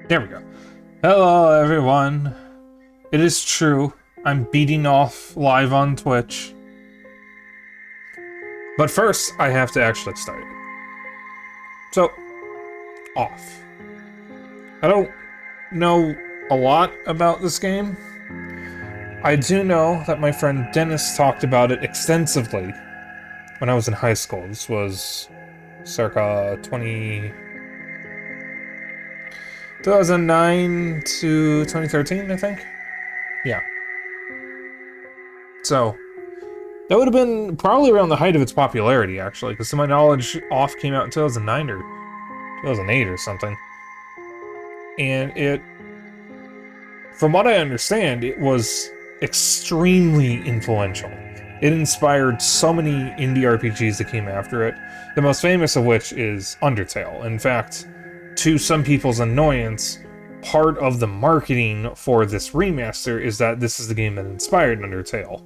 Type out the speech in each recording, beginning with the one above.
There we go. Hello, everyone. It is true. I'm beating off live on Twitch. But first, I have to actually start. So, off. I don't know a lot about this game. I do know that my friend Dennis talked about it extensively when I was in high school. This was circa 2009 to 2013, I think. Yeah. So, that would have been probably around the height of its popularity, actually, because to my knowledge, Off came out in 2009 or 2008 or something. And it, from what I understand, it was extremely influential. It inspired so many indie RPGs that came after it, the most famous of which is Undertale. In fact, to some people's annoyance, part of the marketing for this remaster is that this is the game that inspired Undertale.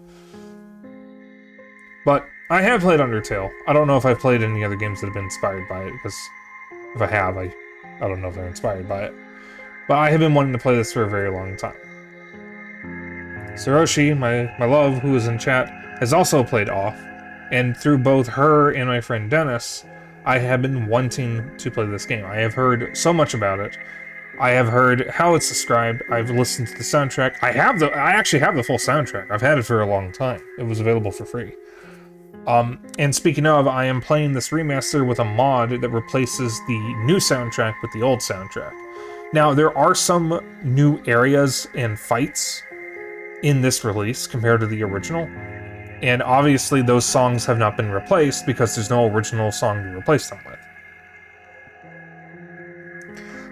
But I have played Undertale. I don't know if I've played any other games that have been inspired by it, because if I have, I don't know if they're inspired by it. But I have been wanting to play this for a very long time. Saroshi, my love, who is in chat, has also played Off, and through both her and my friend Dennis, I have been wanting to play this game. I have heard so much about it. I have heard how it's described. I've listened to the soundtrack. I actually have the full soundtrack. I've had it for a long time. It was available for free. And speaking of, I am playing this remaster with a mod that replaces the new soundtrack with the old soundtrack. Now, there are some new areas and fights in this release compared to the original, and obviously those songs have not been replaced because there's no original song to replace them with.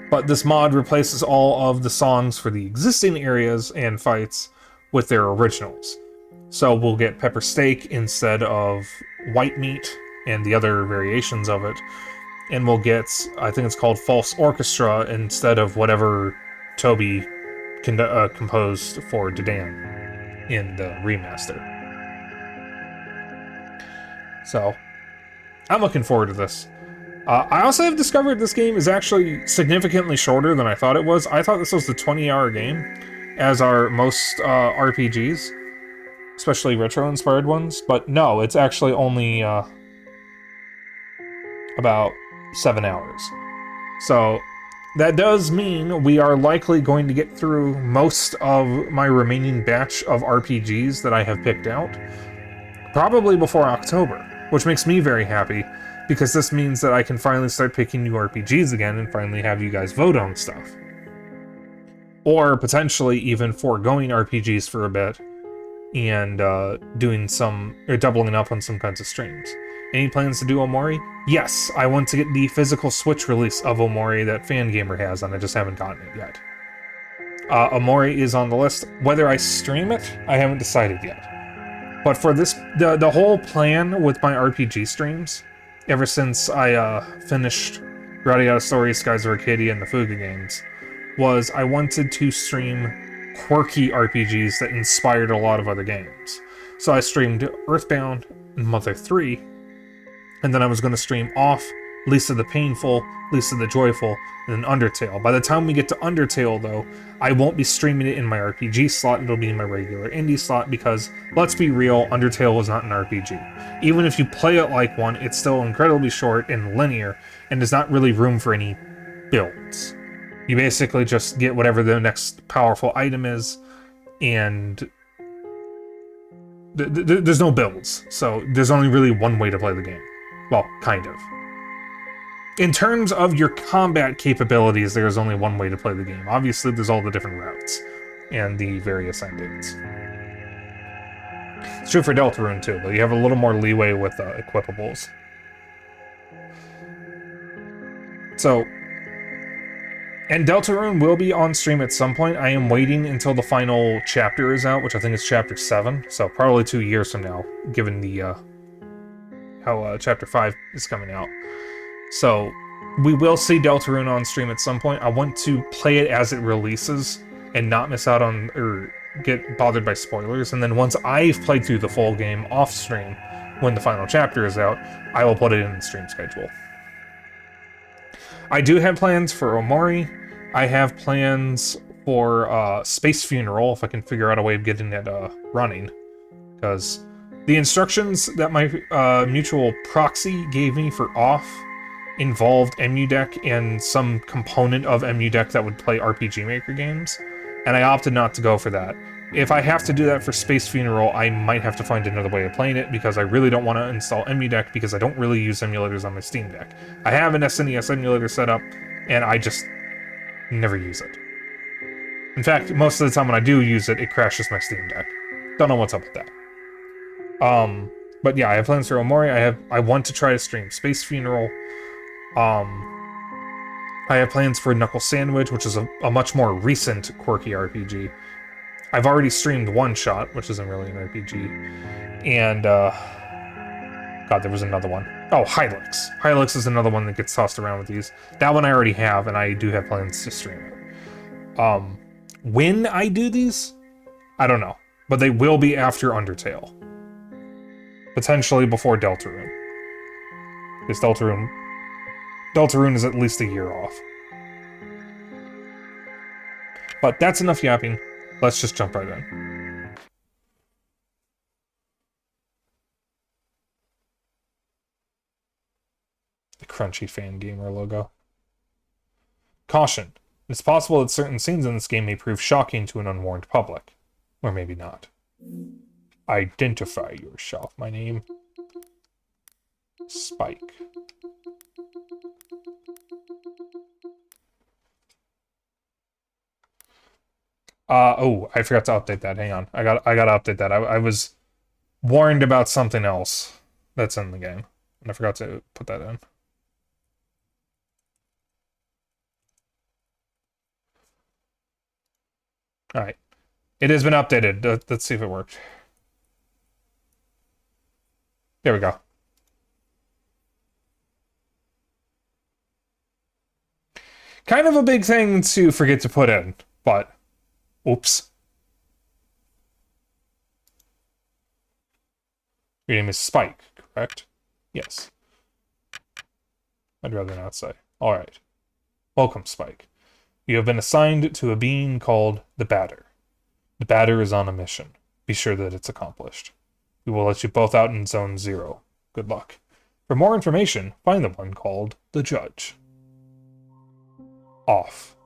But this mod replaces all of the songs for the existing areas and fights with their originals. So we'll get Pepper Steak instead of White Meat and the other variations of it. And we'll get, I think it's called False Orchestra instead of whatever Toby composed for Dedan in the remaster. So, I'm looking forward to this. I also have discovered this game is actually significantly shorter than I thought it was. I thought this was the 20-hour game, as are most RPGs, especially retro-inspired ones, but no, it's actually only about 7 hours. So, that does mean we are likely going to get through most of my remaining batch of RPGs that I have picked out, probably before October, which makes me very happy, because this means that I can finally start picking new RPGs again and finally have you guys vote on stuff. Or potentially even foregoing RPGs for a bit and doubling up on some kinds of streams. Any plans to do Omori? Yes, I want to get the physical Switch release of Omori that Fangamer has, and I just haven't gotten it yet. Omori is on the list. Whether I stream it, I haven't decided yet. But for this, the whole plan with my RPG streams, ever since I finished Radiata Stories, Skies of Arcadia, and the Fuga games, was I wanted to stream quirky RPGs that inspired a lot of other games. So I streamed Earthbound and Mother 3, and then I was going to stream Off, Lisa the Painful, Lisa the Joyful, and then Undertale. By the time we get to Undertale, though, I won't be streaming it in my RPG slot, it'll be in my regular indie slot, because, let's be real, Undertale is not an RPG. Even if you play it like one, it's still incredibly short and linear, and there's not really room for any builds. You basically just get whatever the next powerful item is, and there's no builds, so there's only really one way to play the game. Well, kind of. In terms of your combat capabilities, there's only one way to play the game. Obviously, there's all the different routes and the various endings. It's true for Deltarune too, but you have a little more leeway with equipables. So, and Deltarune will be on stream at some point. I am waiting until the final chapter is out, which I think is chapter 7, so probably 2 years from now, given the how chapter 5 is coming out. So, we will see Deltarune on stream at some point. I want to play it as it releases and not miss out on, or get bothered by spoilers. And then once I've played through the full game off stream, when the final chapter is out, I will put it in the stream schedule. I do have plans for Omori. I have plans for Space Funeral, if I can figure out a way of getting it running. Because the instructions that my mutual proxy gave me for off involved EmuDeck and some component of EmuDeck that would play RPG Maker games, and I opted not to go for that. If I have to do that for Space Funeral, I might have to find another way of playing it, because I really don't want to install EmuDeck, because I don't really use emulators on my Steam Deck. I have an SNES emulator set up, and I just never use it. In fact, most of the time when I do use it, it crashes my Steam Deck. Don't know what's up with that. But yeah, I have plans for Omori. I want to try to stream Space Funeral. I have plans for Knuckle Sandwich, which is a much more recent quirky RPG. I've already streamed One Shot, which isn't really an RPG. And, God, there was another one. Oh, Hylix. Hylix is another one that gets tossed around with these. That one I already have, and I do have plans to stream it. When I do these, I don't know. But they will be after Undertale. Potentially before Deltarune. Because Deltarune is at least a year off. But that's enough yapping. Let's just jump right in. The crunchy fan gamer logo. Caution. It's possible that certain scenes in this game may prove shocking to an unwarned public. Or maybe not. Identify yourself. My name... Spike. Oh, I forgot to update that. Hang on. I gotta update that. I was warned about something else that's in the game, and I forgot to put that in. Alright. It has been updated. Let's see if it worked. There we go. Kind of a big thing to forget to put in, but... Oops. Your name is Spike, correct? Yes. I'd rather not say. Alright. Welcome, Spike. You have been assigned to a being called the Batter. The Batter is on a mission. Be sure that it's accomplished. We will let you both out in Zone 0. Good luck. For more information, find the one called the Judge. Off.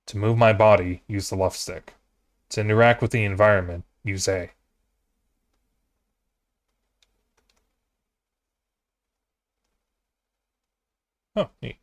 To move my body, use the left stick. To interact with the environment, use A. Oh, neat.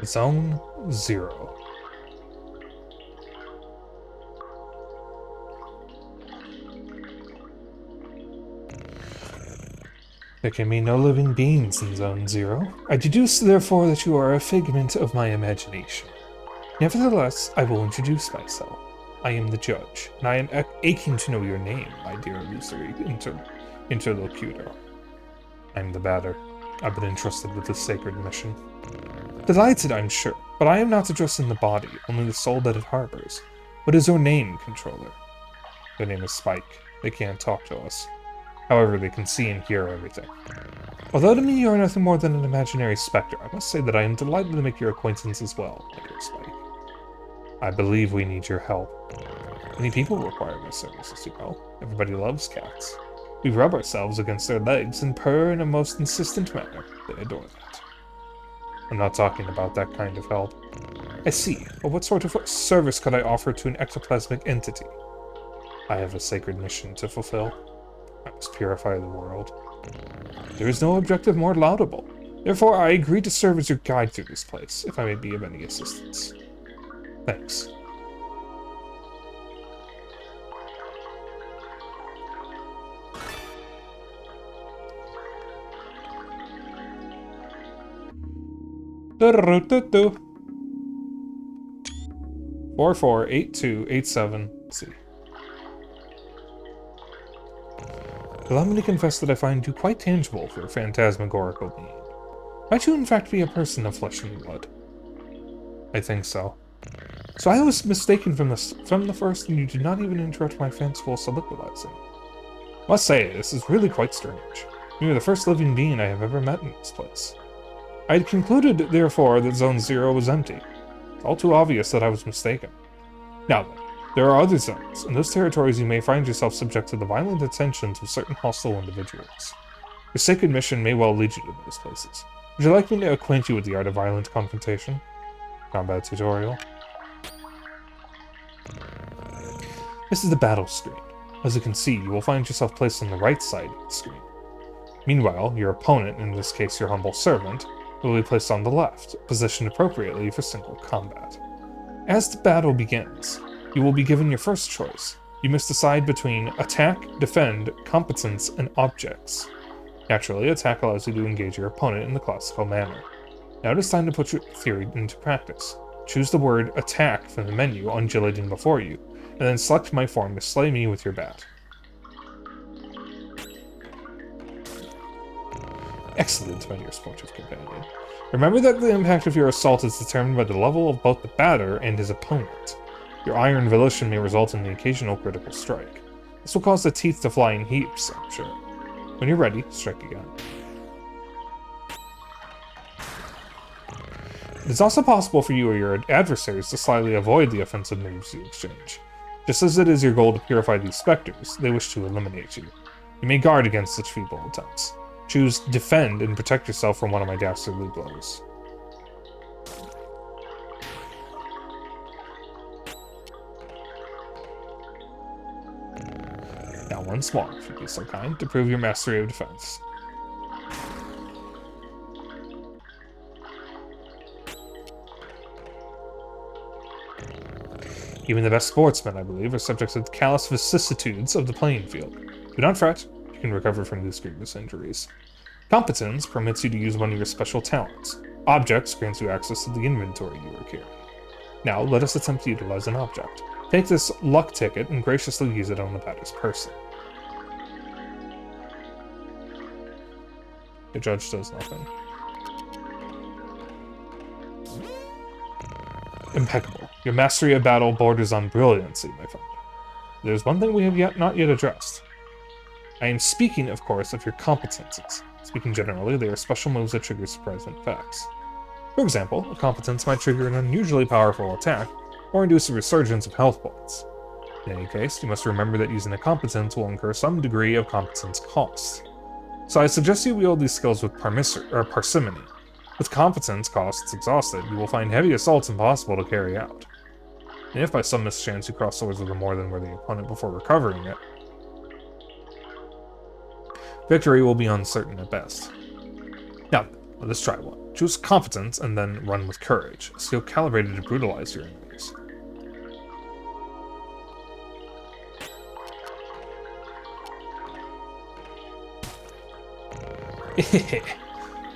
Zone 0. There can be no living beings in Zone 0. I deduce, therefore, that you are a figment of my imagination. Nevertheless, I will introduce myself. I am the Judge, and I am aching to know your name, my dear illusory interlocutor. I am the Batter. I've been entrusted with this sacred mission. Delighted, I'm sure, but I am not addressing the body, only the soul that it harbors. What is your name, Controller? Their name is Spike. They can't talk to us. However, they can see and hear everything. Although to me you are nothing more than an imaginary specter, I must say that I am delighted to make your acquaintance as well, my dear Spike. I believe we need your help. Many people require my services, you know. Everybody loves cats. We rub ourselves against their legs and purr in a most insistent manner. They adore that. I'm not talking about that kind of help. I see. But what sort of service could I offer to an ectoplasmic entity? I have a sacred mission to fulfill. I must purify the world. There is no objective more laudable. Therefore, I agree to serve as your guide through this place, if I may be of any assistance. Thanks. Do-do-do-do. 448287C. Allow me to confess that I find you quite tangible for a phantasmagorical being. Might you in fact be a person of flesh and blood? I think so. So I was mistaken from the first, and you did not even interrupt my fanciful soliloquizing. Must say, this is really quite strange. You are the first living being I have ever met in this place. I had concluded, therefore, that Zone 0 was empty. It's all too obvious that I was mistaken. Now then, there are other zones. In those territories you may find yourself subject to the violent attentions of certain hostile individuals. Your sacred mission may well lead you to those places. Would you like me to acquaint you with the art of violent confrontation? Combat tutorial. This is the battle screen. As you can see, you will find yourself placed on the right side of the screen. Meanwhile, your opponent, in this case your humble servant, will be placed on the left, positioned appropriately for single combat. As the battle begins, you will be given your first choice. You must decide between attack, defend, competence, and objects. Naturally, attack allows you to engage your opponent in the classical manner. Now it is time to put your theory into practice. Choose the word attack from the menu undulating before you, and then select my form to slay me with your bat. Excellent, my dear sportive companion. Remember that the impact of your assault is determined by the level of both the batter and his opponent. Your iron volition may result in the occasional critical strike. This will cause the teeth to fly in heaps, I'm sure. When you're ready, strike again. It is also possible for you or your adversaries to slyly avoid the offensive moves you exchange. Just as it is your goal to purify these specters, they wish to eliminate you. You may guard against such feeble attempts. Choose Defend and protect yourself from one of my dastardly blows. Now once more, if you'd be so kind, to prove your mastery of defense. Even the best sportsmen, I believe, are subject to the callous vicissitudes of the playing field. Do not fret, you can recover from these grievous injuries. Competence permits you to use one of your special talents. Objects grants you access to the inventory you are carrying. Now, let us attempt to utilize an object. Take this luck ticket and graciously use it on the batter's person. The judge does nothing. Impeccable. Your mastery of battle borders on brilliancy, my friend. There's one thing we have not yet addressed. I am speaking, of course, of your competences. Speaking generally, they are special moves that trigger surprising effects. For example, a competence might trigger an unusually powerful attack, or induce a resurgence of health points. In any case, you must remember that using a competence will incur some degree of competence cost. So I suggest you wield these skills with parsimony. With competence costs exhausted, you will find heavy assaults impossible to carry out. And if by some mischance you cross swords with a more than worthy opponent before recovering it, victory will be uncertain at best. Now, let us try one. Choose competence and then run with courage, a skill calibrated to brutalize your enemies.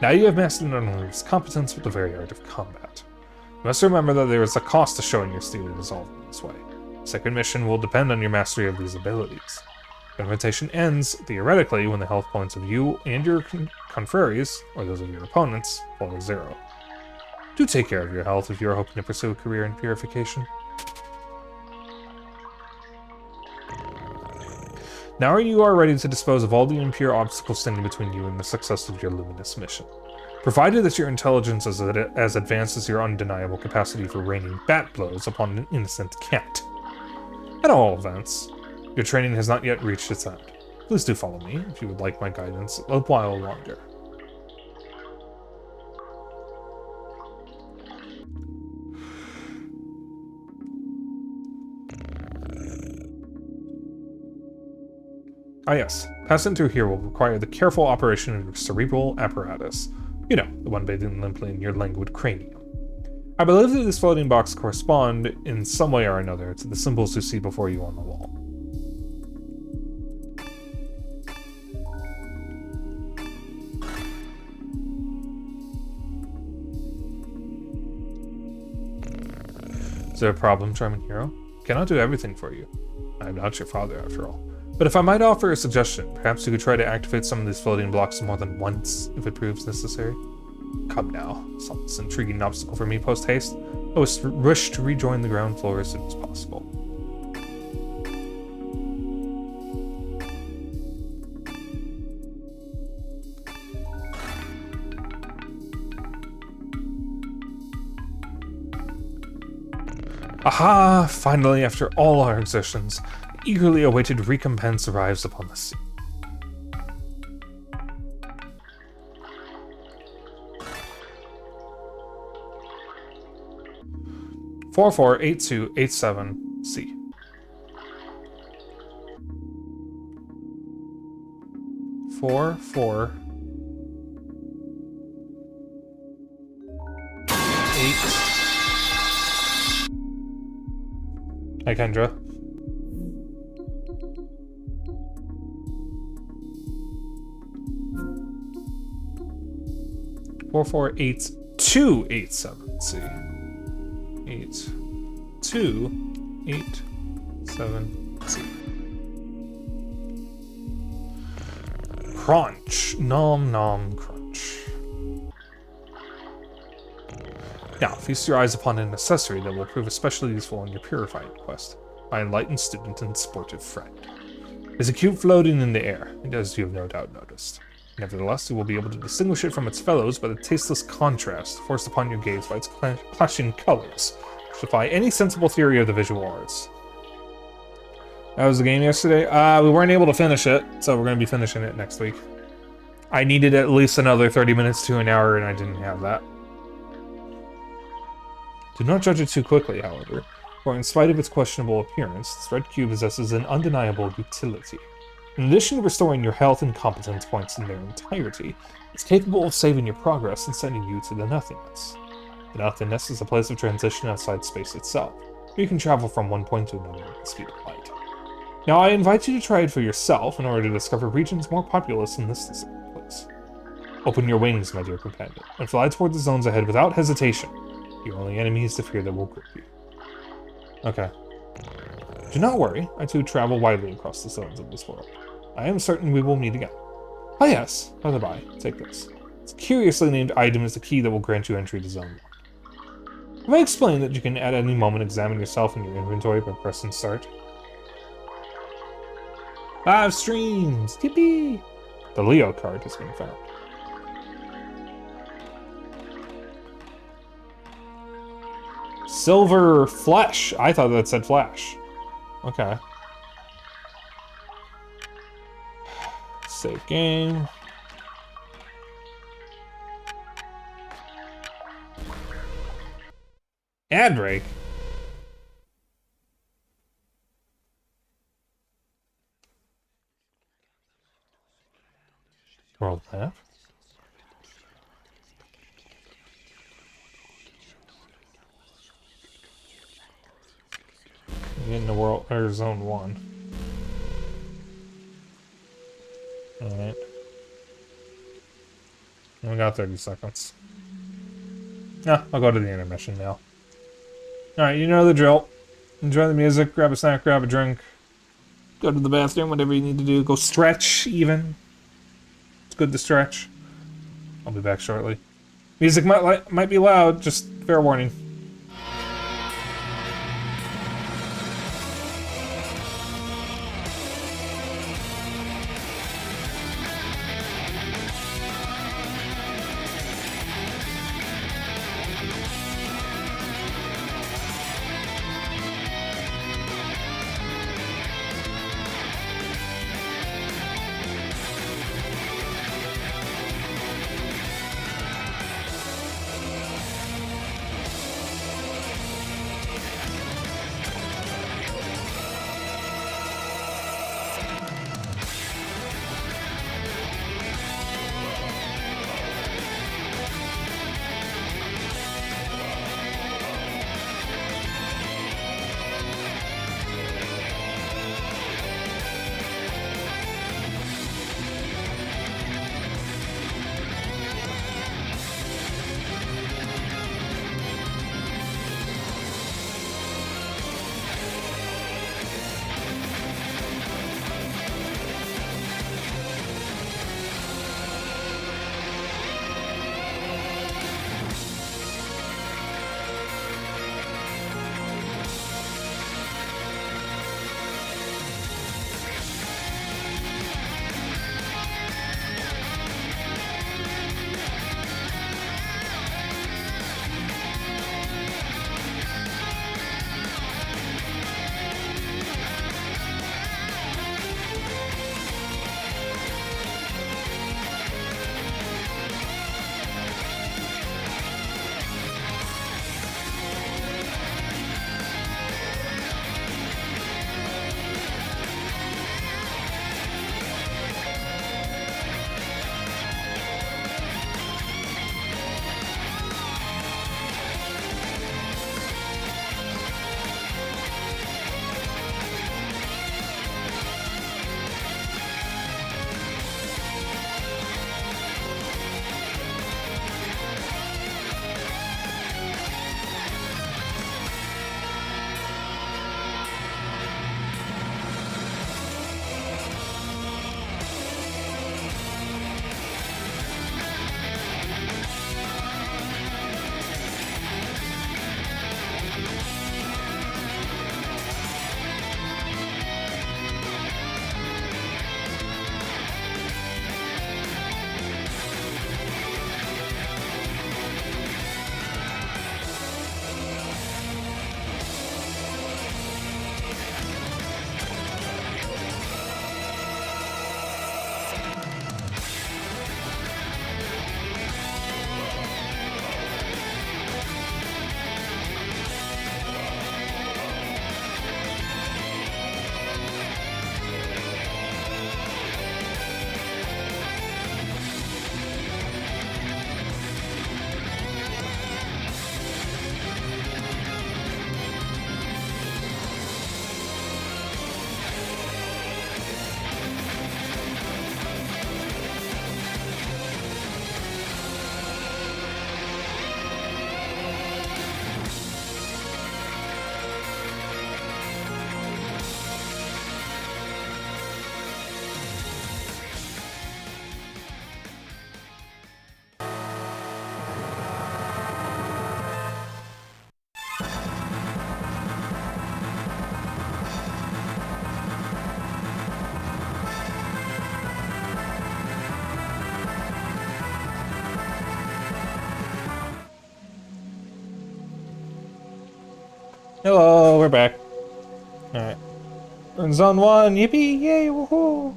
Now you have mastered not only his competence, but the very art of combat. You must remember that there is a cost to showing your steely resolve in this way. Second mission will depend on your mastery of these abilities. Confrontation ends, theoretically, when the health points of you and your confreres, or those of your opponents, fall to 0. Do take care of your health if you are hoping to pursue a career in purification. Now you are ready to dispose of all the impure obstacles standing between you and the success of your luminous mission. Provided that your intelligence is as advanced as your undeniable capacity for raining bat blows upon an innocent cat. At all events, your training has not yet reached its end. Please do follow me if you would like my guidance a while longer. Ah yes, passing through here will require the careful operation of your cerebral apparatus. You know, the one bathing limply in your languid cranium. I believe that this floating box correspond in some way or another to the symbols you see before you on the wall. Is there a problem, charming hero? I cannot do everything for you. I am not your father, after all. But if I might offer a suggestion, perhaps you could try to activate some of these floating blocks more than once, if it proves necessary. Come now, solve this intriguing obstacle for me post-haste. I wish to rejoin the ground floor as soon as possible. Aha! Finally, after all our exertions, the eagerly awaited recompense arrives upon the scene. (448287C). Four, four, 8. Hi, Kendra. Four, 4287C. 8287C. Crunch. Nom nom crunch. Now, feast your eyes upon an accessory that will prove especially useful in your purifying quest. My enlightened student and sportive friend. There's a cube floating in the air, as you have no doubt noticed. Nevertheless, you will be able to distinguish it from its fellows by the tasteless contrast forced upon your gaze by its clashing colors, which defy any sensible theory of the visual arts. That was the game yesterday. We weren't able to finish it, so we're going to be finishing it next week. I needed at least another 30 minutes to an hour, and I didn't have that. Do not judge it too quickly, however, for in spite of its questionable appearance, this red cube possesses an undeniable utility. In addition to restoring your health and competence points in their entirety, it's capable of saving your progress and sending you to the nothingness. The nothingness is a place of transition outside space itself, where you can travel from one point to another at the speed of light. Now I invite you to try it for yourself in order to discover regions more populous than this place. Open your wings, my dear companion, and fly toward the zones ahead without hesitation. Your only enemy is the fear that will grip you. Okay. Do not worry, I too travel widely across the zones of this world. I am certain we will meet again. Ah yes, by the by, take this. This curiously named item is the key that will grant you entry to Zone 1. Have I explained that you can at any moment examine yourself in your inventory by pressing start? 5 streams! Yippee! The Leo card has been found. Silver Flesh! I thought that said Flash. Okay. Save game. Ad break. World map. In the world or zone 1. Alright. We got 30 seconds. Yeah, I'll go to the intermission now. Alright, you know the drill. Enjoy the music, grab a snack, grab a drink. Go to the bathroom, whatever you need to do. Go stretch, even. It's good to stretch. I'll be back shortly. Music might be loud, just fair warning. Hello, we're back. Alright. We're in zone 1, yippee, yay, woohoo!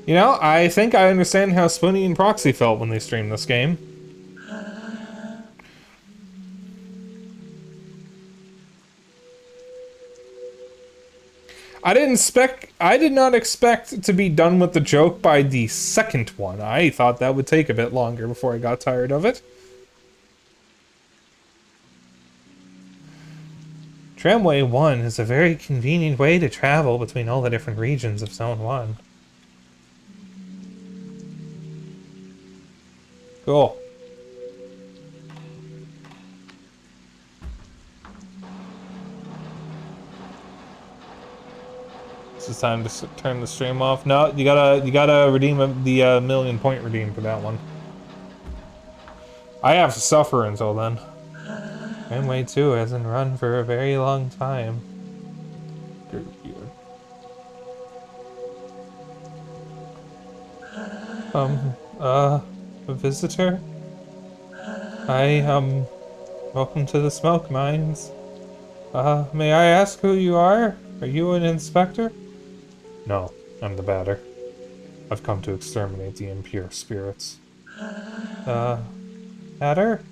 You know, I think I understand how Spoonie and Proxy felt when they streamed this game. I did not expect to be done with the joke by the second one. I thought that would take a bit longer before I got tired of it. Tramway 1 is a very convenient way to travel between all the different regions of Zone 1. Cool. It's time to turn the stream off. No, you gotta redeem the million point redeem for that one. I have to suffer until then. Tramway 2 hasn't run for a very long time. A visitor? Welcome to the smoke mines. May I ask who you are? Are you an inspector? No, I'm the batter. I've come to exterminate the impure spirits. Batter?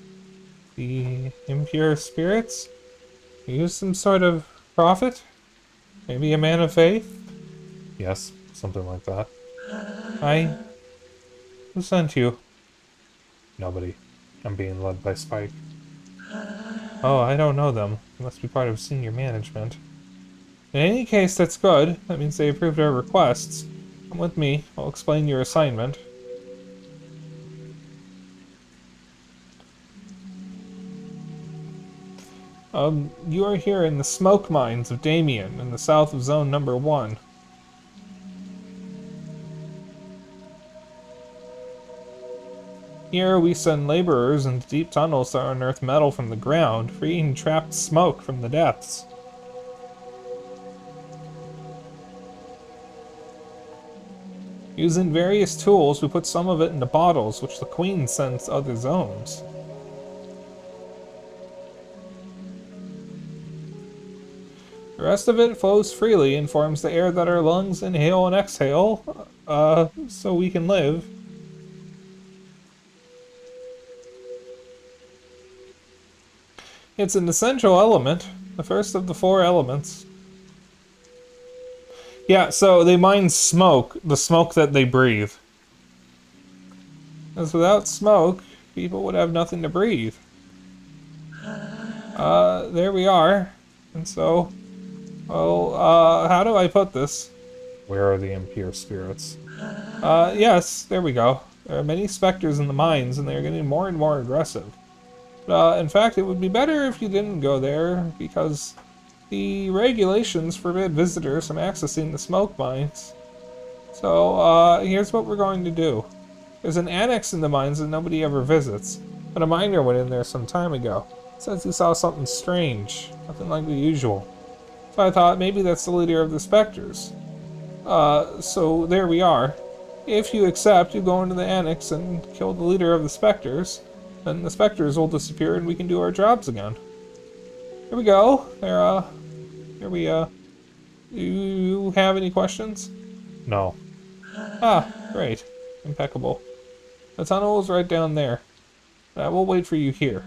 The impure spirits? Are you some sort of prophet? Maybe a man of faith? Yes, something like that. Who sent you? Nobody. I'm being led by Spyke. Oh, I don't know them. They must be part of senior management. In any case, that's good. That means they approved our requests. Come with me. I'll explain your assignment. You are here in the smoke mines of Damien, in the south of Zone Number 1. Here we send laborers into deep tunnels to unearth metal from the ground, freeing trapped smoke from the depths. Using various tools, we put some of it into bottles, which the Queen sends to other zones. The rest of it flows freely and forms the air that our lungs inhale and exhale, so we can live. It's an essential element, the first of the 4 elements. Yeah, so they mine smoke, the smoke that they breathe. Because without smoke, people would have nothing to breathe. There we are. And so, well, how do I put this? Where are the impure spirits? Yes, there we go. There are many specters in the mines, and they are getting more and more aggressive. In fact, it would be better if you didn't go there, because the regulations forbid visitors from accessing the smoke mines. So, here's what we're going to do. There's an annex in the mines that nobody ever visits, but a miner went in there some time ago. Says he saw something strange, nothing like the usual. So I thought maybe that's the leader of the specters. So there we are. If you accept, you go into the annex and kill the leader of the specters. Then the specters will disappear and we can do our jobs again. Here we go. Do you have any questions? No. Ah, great. Impeccable. The tunnel is right down there. I will wait for you here.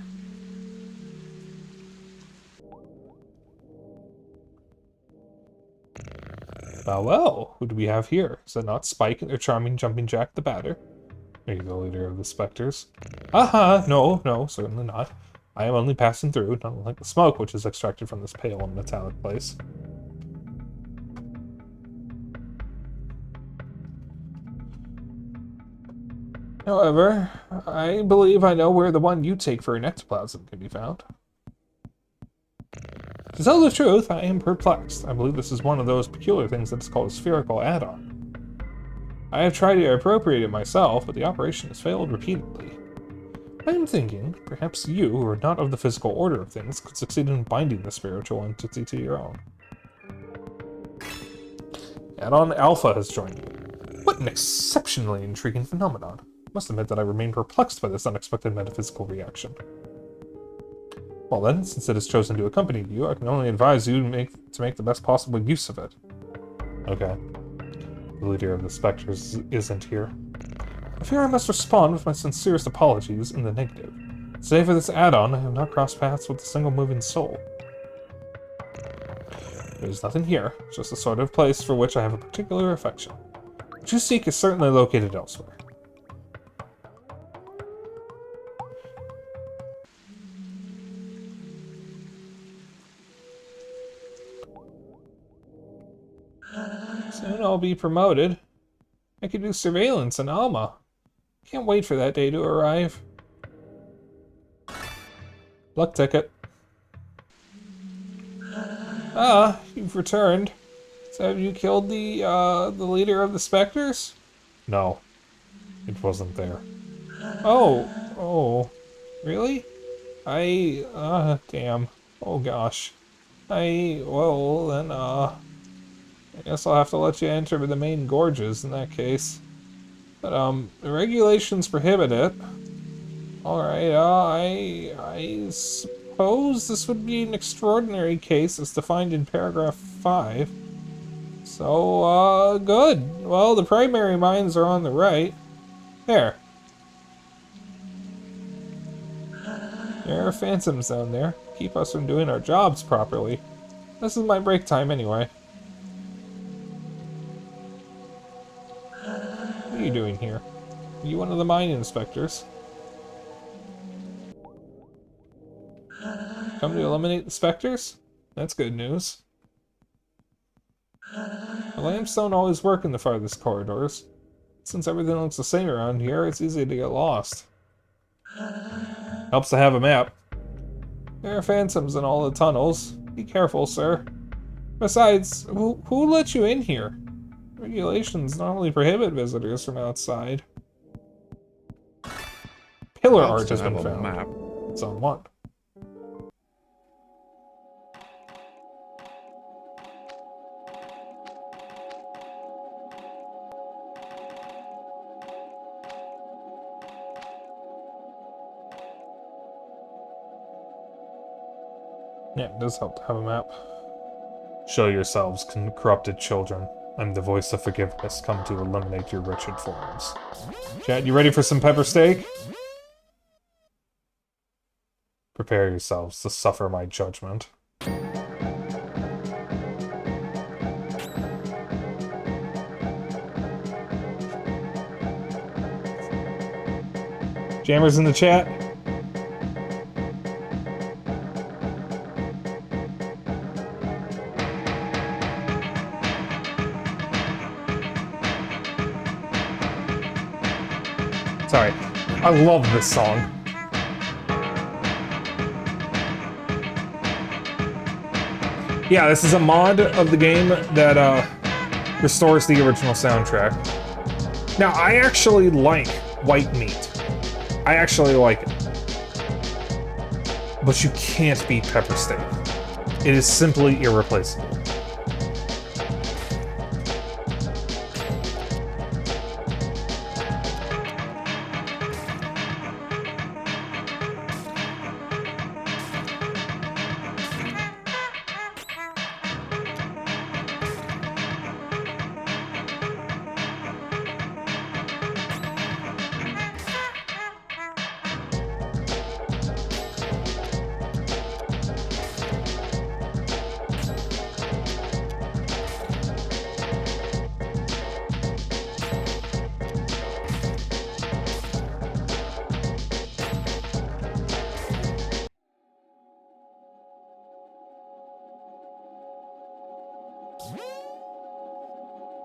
Well, who do we have here? Is that not Spyke and their charming Jumping Jack the Batter? Are you the leader of the specters? Aha! No, certainly not. I am only passing through, not like the smoke which is extracted from this pale and metallic place. However, I believe I know where the one you take for an ectoplasm can be found. To tell the truth, I am perplexed. I believe this is one of those peculiar things that is called a spherical add-on. I have tried to appropriate it myself, but the operation has failed repeatedly. I am thinking, perhaps you, who are not of the physical order of things, could succeed in binding the spiritual entity to your own. Add-on Alpha has joined you. What? An exceptionally intriguing phenomenon. I must admit that I remain perplexed by this unexpected metaphysical reaction. Well then, since it has chosen to accompany you, I can only advise you to make the best possible use of it. Okay. The leader of the Spectres isn't here. I fear I must respond with my sincerest apologies in the negative. Save for this add-on, I have not crossed paths with a single moving soul. There's nothing here, just the sort of place for which I have a particular affection. What you seek is certainly located elsewhere. Soon I'll be promoted. I could do surveillance in Alma. Can't wait for that day to arrive. Luck ticket. Ah, you've returned. So have you killed the leader of the Spectres? No, it wasn't there. Oh, really? Damn. Oh gosh. Well then, I guess I'll have to let you enter the main gorges in that case. But, the regulations prohibit it. Alright, I suppose this would be an extraordinary case as defined in paragraph 5. So, good. Well, the primary mines are on the right. There. There are phantoms down there. Keep us from doing our jobs properly. This is my break time anyway. What are you doing here? Are you one of the mine inspectors? Come to eliminate the Spectres? That's good news. The lamps don't always work in the farthest corridors. Since everything looks the same around here, it's easy to get lost. Helps to have a map. There are phantoms in all the tunnels. Be careful, sir. Besides, who let you in here? Regulations normally prohibit visitors from outside. Pillar art has been found. Map. It's on one. Yeah, it does help to have a map. Show yourselves, corrupted children. I'm the voice of forgiveness, come to eliminate your wretched forms. Chat, you ready for some pepper steak? Prepare yourselves to suffer my judgment. Jammers in the chat? Sorry, I love this song. Yeah, this is a mod of the game that restores the original soundtrack. Now, I actually like white meat. I actually like it. But you can't beat pepper steak. It is simply irreplaceable.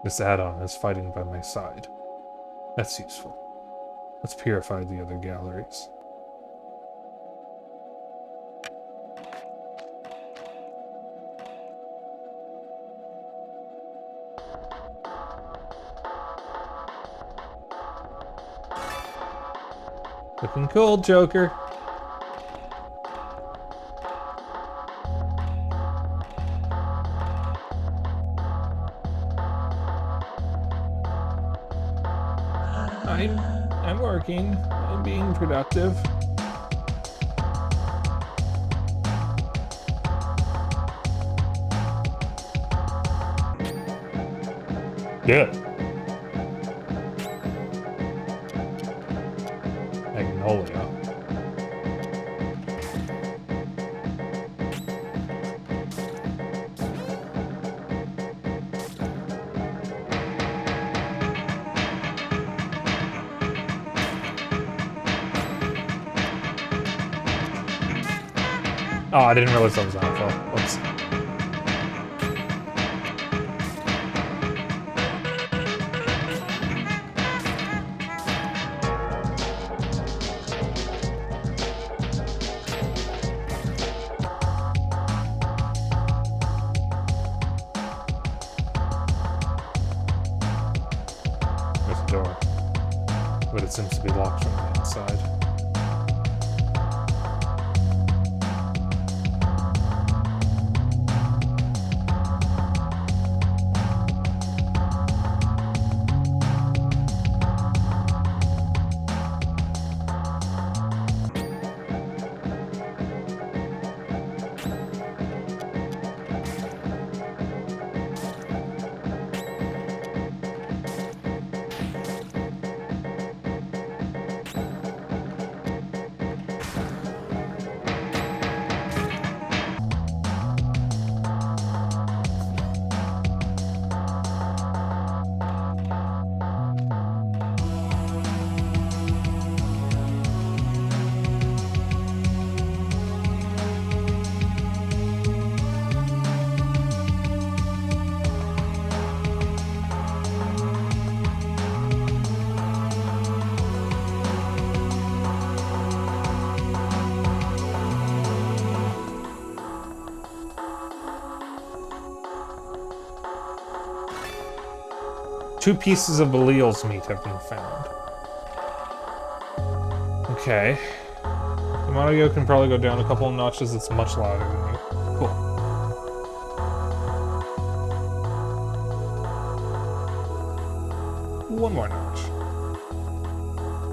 This add-on is fighting by my side. That's useful. Let's purify the other galleries. Looking cool, Joker. I'm working. I'm being productive. Good. Magnolia. Oh, I didn't realize that was alpha. Whoops. There's a door. But it seems to be locked from the inside. Two pieces of Belial's meat have been found. Okay. The audio can probably go down a couple of notches. It's much louder than you. Cool. One more notch.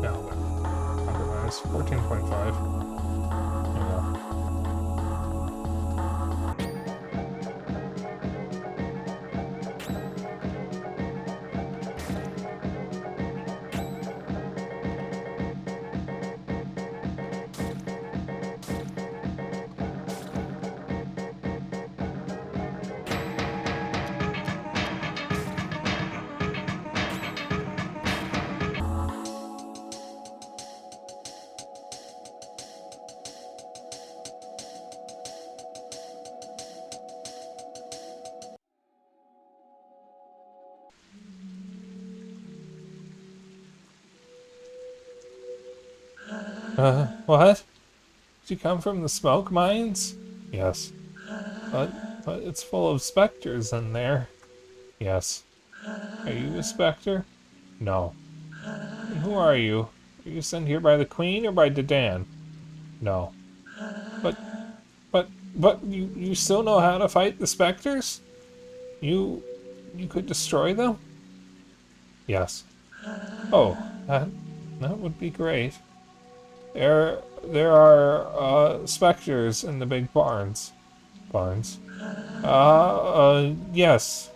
No, wait. Compromise. 14.5. There we go. What? Did you come from the smoke mines? Yes. But it's full of specters in there. Yes. Are you a specter? No. And who are you? Are you sent here by the Queen or by Dedan? No. But, but you still know how to fight the specters? You could destroy them? Yes. Oh, that would be great. There are specters in the big barns. Barns? Yes.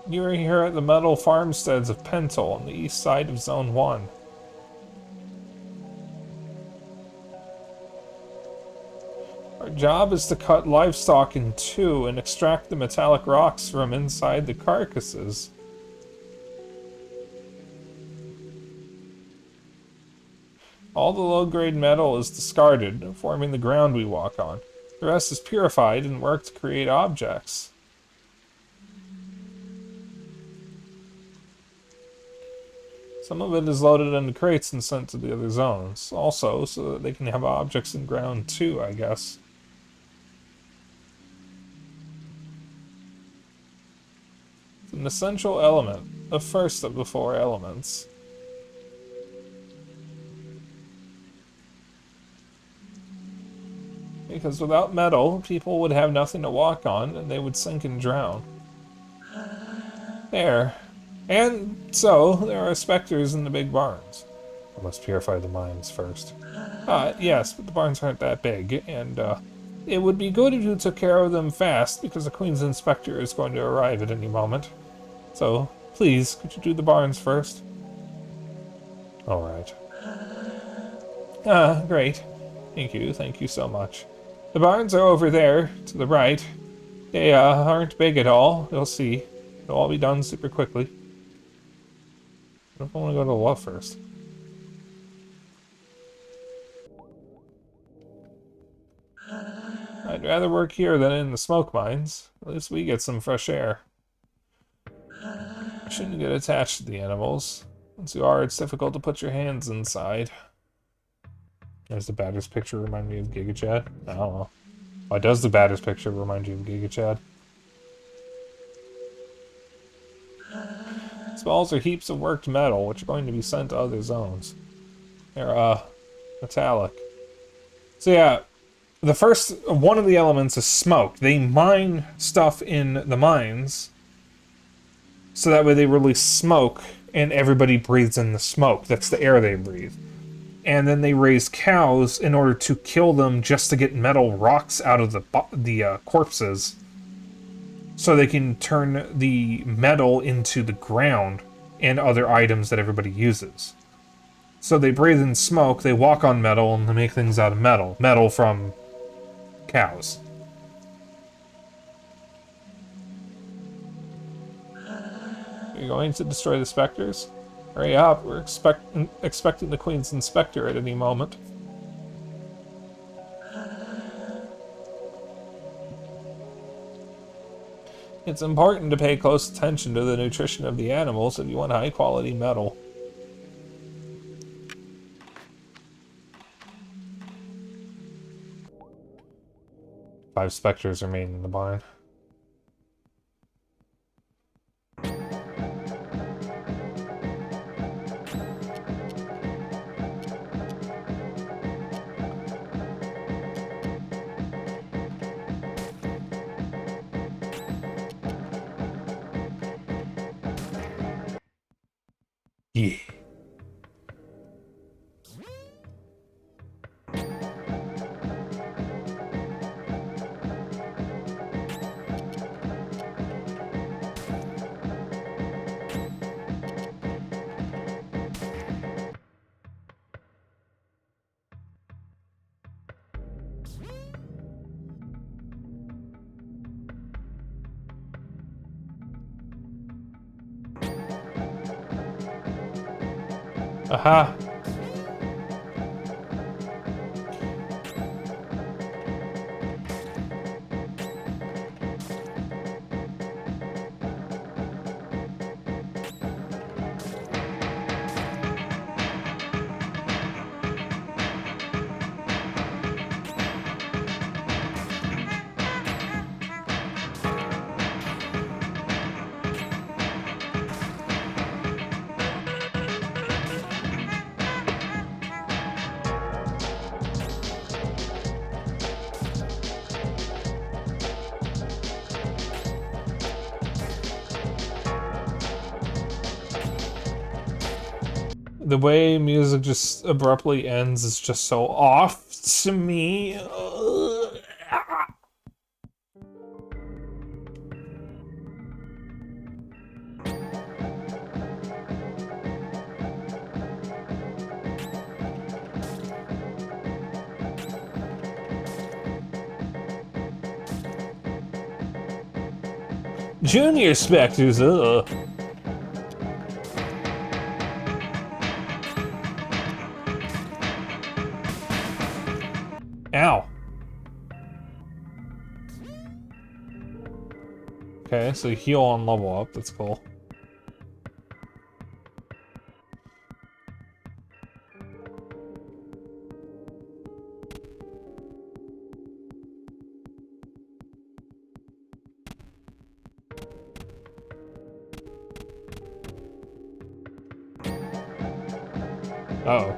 You are here at the metal farmsteads of Pentel on the east side of Zone 1. Our job is to cut livestock in two and extract the metallic rocks from inside the carcasses. All the low-grade metal is discarded, forming the ground we walk on. The rest is purified and worked to create objects. Some of it is loaded into crates and sent to the other zones, also so that they can have objects in ground too, I guess. It's an essential element, the first of the four elements. Because without metal, people would have nothing to walk on, and they would sink and drown. There. And so, there are specters in the big barns. I must purify the mines first. Yes, but the barns aren't that big, and, it would be good if you took care of them fast, because the Queen's Inspector is going to arrive at any moment. So, please, could you do the barns first? Alright. Great. Thank you so much. The barns are over there, to the right. They, aren't big at all, you'll see. It'll all be done super quickly. I don't want to go to the left first. I'd rather work here than in the smoke mines. At least we get some fresh air. You shouldn't get attached to the animals. Once you are, it's difficult to put your hands inside. Does the batter's picture remind me of Giga Chad? I don't know. Why does the batter's picture remind you of Giga Chad? These balls are heaps of worked metal, which are going to be sent to other zones. They're, metallic. So yeah, the first one of the elements is smoke. They mine stuff in the mines, so that way they release smoke, and everybody breathes in the smoke. That's the air they breathe. And then they raise cows in order to kill them just to get metal rocks out of the corpses, so they can turn the metal into the ground and other items that everybody uses. So they breathe in smoke, they walk on metal, and they make things out of metal. Metal from cows. You're going to destroy the specters? Hurry up, we're expecting the Queen's Inspector at any moment. It's important to pay close attention to the nutrition of the animals if you want high-quality metal. Five specters remain in the barn. Yeah. Aha! The way music just abruptly ends is just so off to me. Junior Spectres, ugh. Ow. Okay, so heal on level up, that's cool. Uh-oh.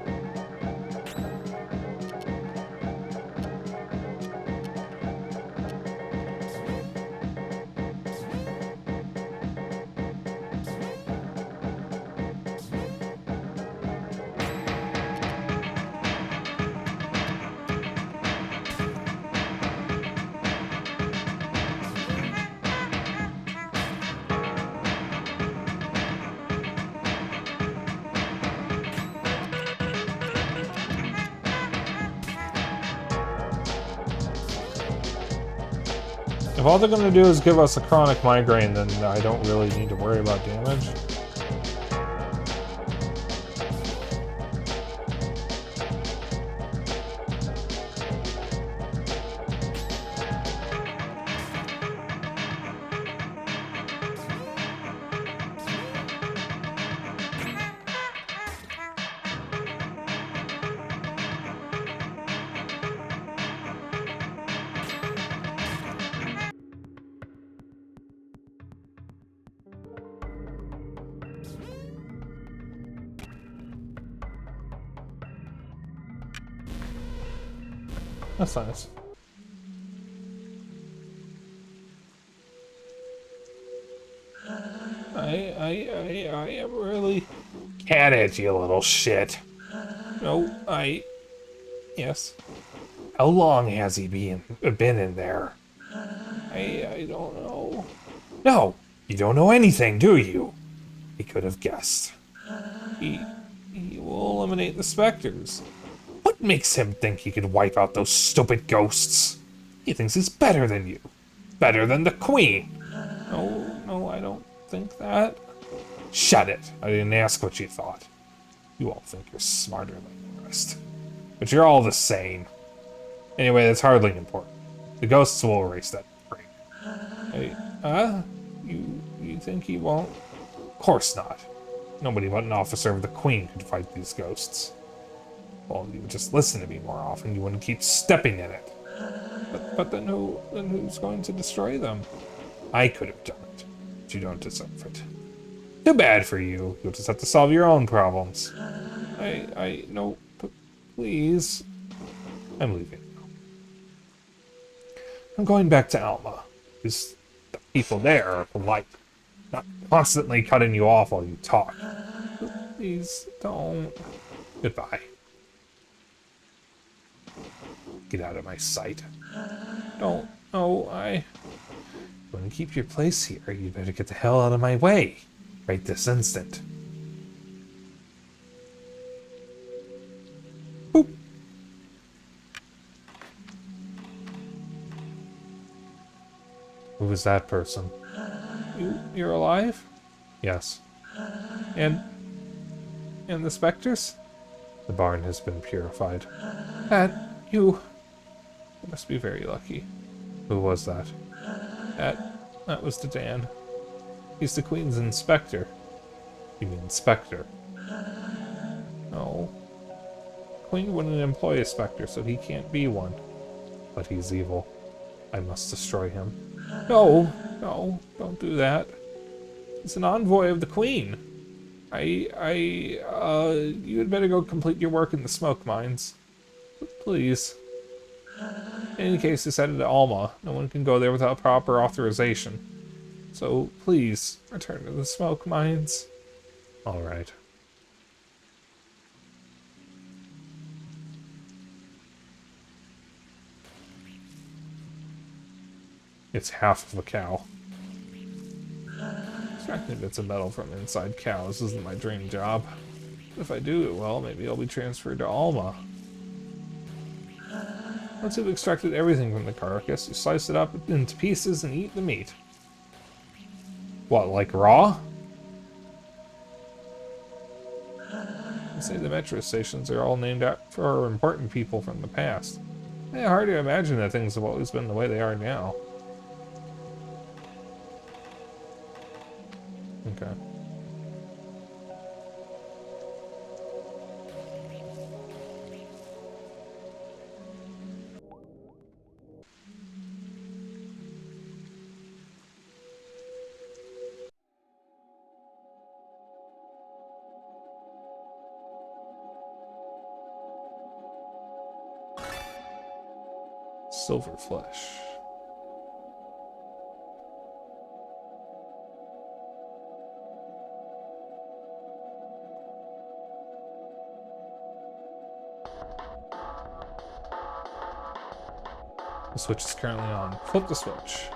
If all they're gonna do is give us a chronic migraine, then I don't really need to worry about damage. That's nice. I am really... Cat it, you little shit. No, yes. How long has he been in there? I don't know. No, you don't know anything, do you? He could have guessed. He will eliminate the specters. What makes him think he can wipe out those stupid ghosts? He thinks he's better than you. Better than the Queen. No, I don't think that. Shut it. I didn't ask what you thought. You all think you're smarter than the rest. But you're all the same. Anyway, that's hardly important. The ghosts will erase that break. You think he won't? Of course not. Nobody but an officer of the Queen could fight these ghosts. Well, you would just listen to me more often, you wouldn't keep stepping in it. But then who's going to destroy them? I could have done it, but you don't deserve it. Too bad for you. You'll just have to solve your own problems. No, please. I'm leaving now. I'm going back to Alma. Because the people there are polite, not constantly cutting you off while you talk. Please don't. Goodbye. Get out of my sight. No, I want to keep your place here. You better get the hell out of my way. Right this instant. Boop. Who was that person? You're alive? Yes. And the specters? The barn has been purified. You must be very lucky. Who was that? That was Dan. He's the Queen's inspector. You mean Spectre? No. Queen wouldn't employ a Spectre, so he can't be one. But he's evil. I must destroy him. No, don't do that. He's an envoy of the Queen. You had better go complete your work in the smoke mines. Please. In any case, it's headed to Alma. No one can go there without proper authorization. So, please, return to the smoke mines. Alright. It's half of a cow. Extracting bits of metal from inside cows isn't my dream job. If I do it well, maybe I'll be transferred to Alma. Once you've extracted everything from the carcass, you slice it up into pieces and eat the meat. What, like raw? You say the metro stations are all named for important people from the past. It's hard to imagine that things have always been the way they are now. Okay. Silver flesh. The switch is currently on. Flip the switch.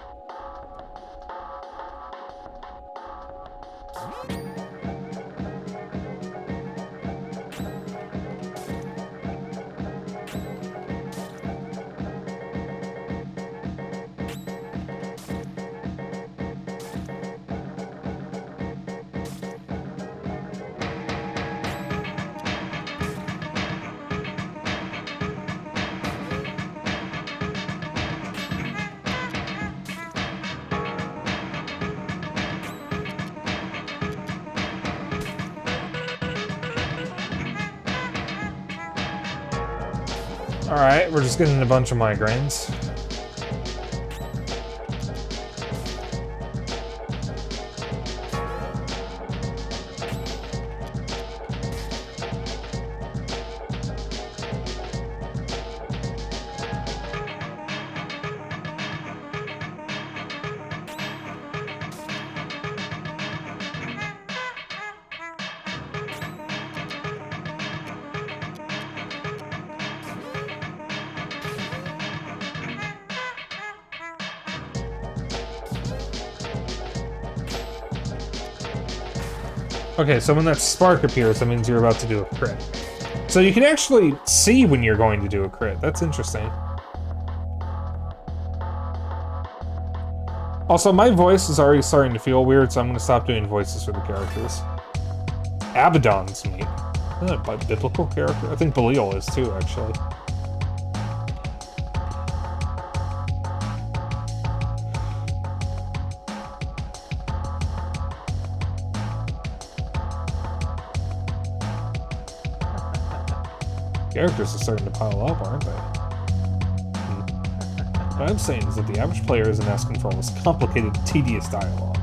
Alright, we're just getting a bunch of migraines. Okay, so when that spark appears, that means you're about to do a crit. So you can actually see when you're going to do a crit. That's interesting. Also, my voice is already starting to feel weird, so I'm going to stop doing voices for the characters. Abaddon's neat. Isn't that a biblical character? I think Belial is too, actually. Characters are starting to pile up, aren't they? What I'm saying is that the average player isn't asking for all this complicated, tedious dialogue.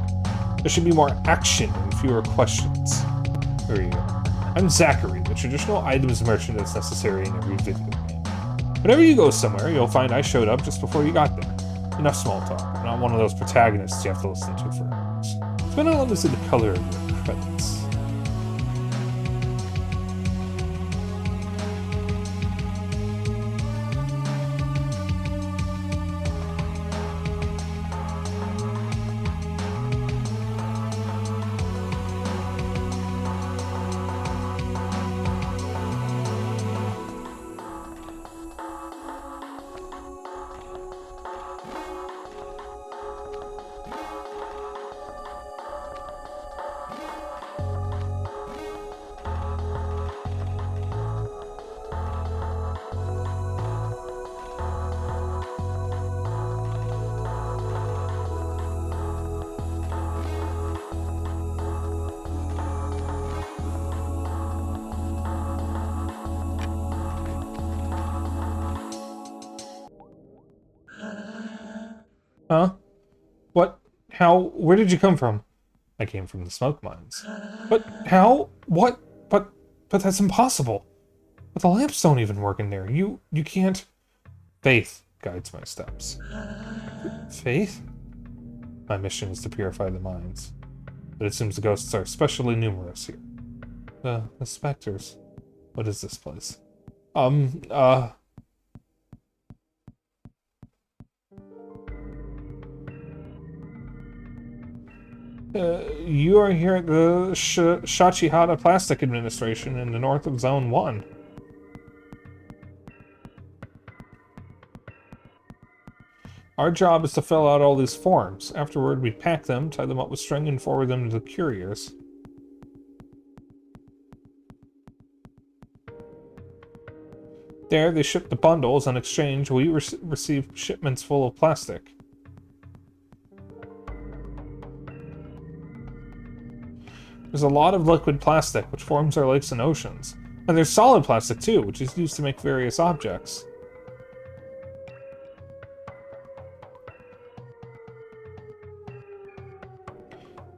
There should be more action and fewer questions. There you go. I'm Zachary, the traditional items merchant that's necessary in every video game. Whenever you go somewhere, you'll find I showed up just before you got there. Enough small talk. I'm not one of those protagonists you have to listen to for hours. Spend all this in the color of your credits. Huh? What? How? Where did you come from? I came from the smoke mines. But how? What? But that's impossible. But the lamps don't even work in there. You can't... Faith guides my steps. Faith? My mission is to purify the mines. But it seems the ghosts are especially numerous here. The specters. What is this place? You are here at the Shachihata Plastic Administration in the north of Zone 1. Our job is to fill out all these forms. Afterward, we pack them, tie them up with string, and forward them to the couriers. There, they ship the bundles. On exchange, we receive shipments full of plastic. There's a lot of liquid plastic, which forms our lakes and oceans. And there's solid plastic, too, which is used to make various objects.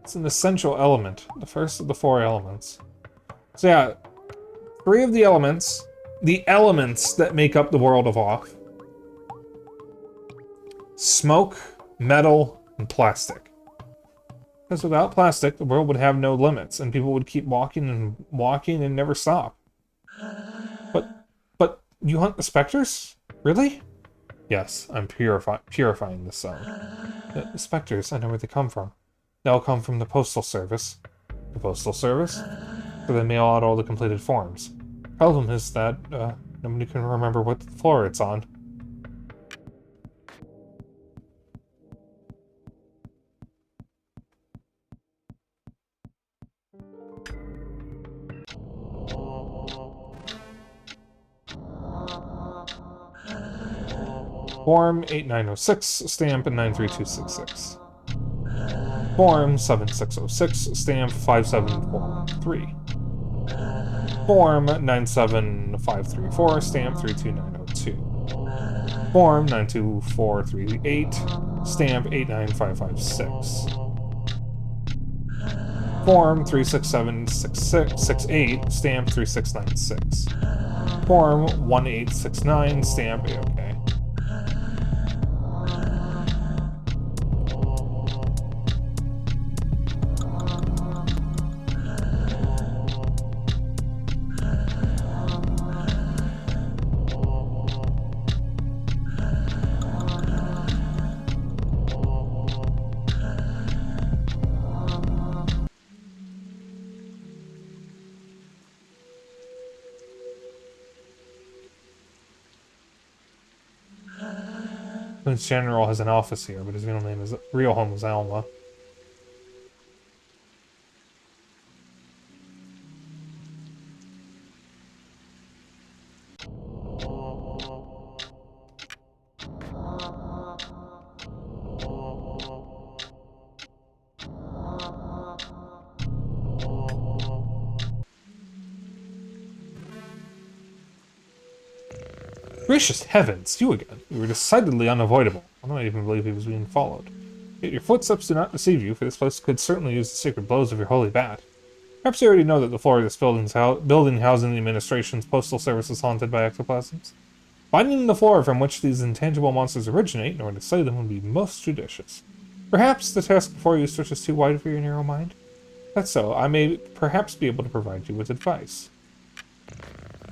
It's an essential element, the first of the 4 elements. So yeah, 3 of the elements that make up the world of Off. Smoke, metal, and plastic. Because without plastic, the world would have no limits, and people would keep walking and never stop. But you hunt the specters? Really? Yes, I'm purifying the zone. The specters, I know where they come from. They'll come from the Postal Service. The Postal Service? So they mail out all the completed forms. Problem is that, nobody can remember what floor it's on. Form 8906, stamp 93266. Form 7606, stamp 57413. Form 97534, stamp 32902. 2. Form 92438, stamp 89556. Form 36768, stamp 3696. Form 1869, stamp okay. Prince General has an office here, but his real home is Alma. Gracious heavens, you again. You were decidedly unavoidable. I don't even believe he was being followed. Yet your footsteps do not deceive you, for this place could certainly use the sacred blows of your holy bat. Perhaps you already know that the floor of this building housing the administration's postal service is haunted by ectoplasms. Finding the floor from which these intangible monsters originate in order to slay them would be most judicious. Perhaps the task before you stretches too wide for your narrow mind? If that's so, I may perhaps be able to provide you with advice.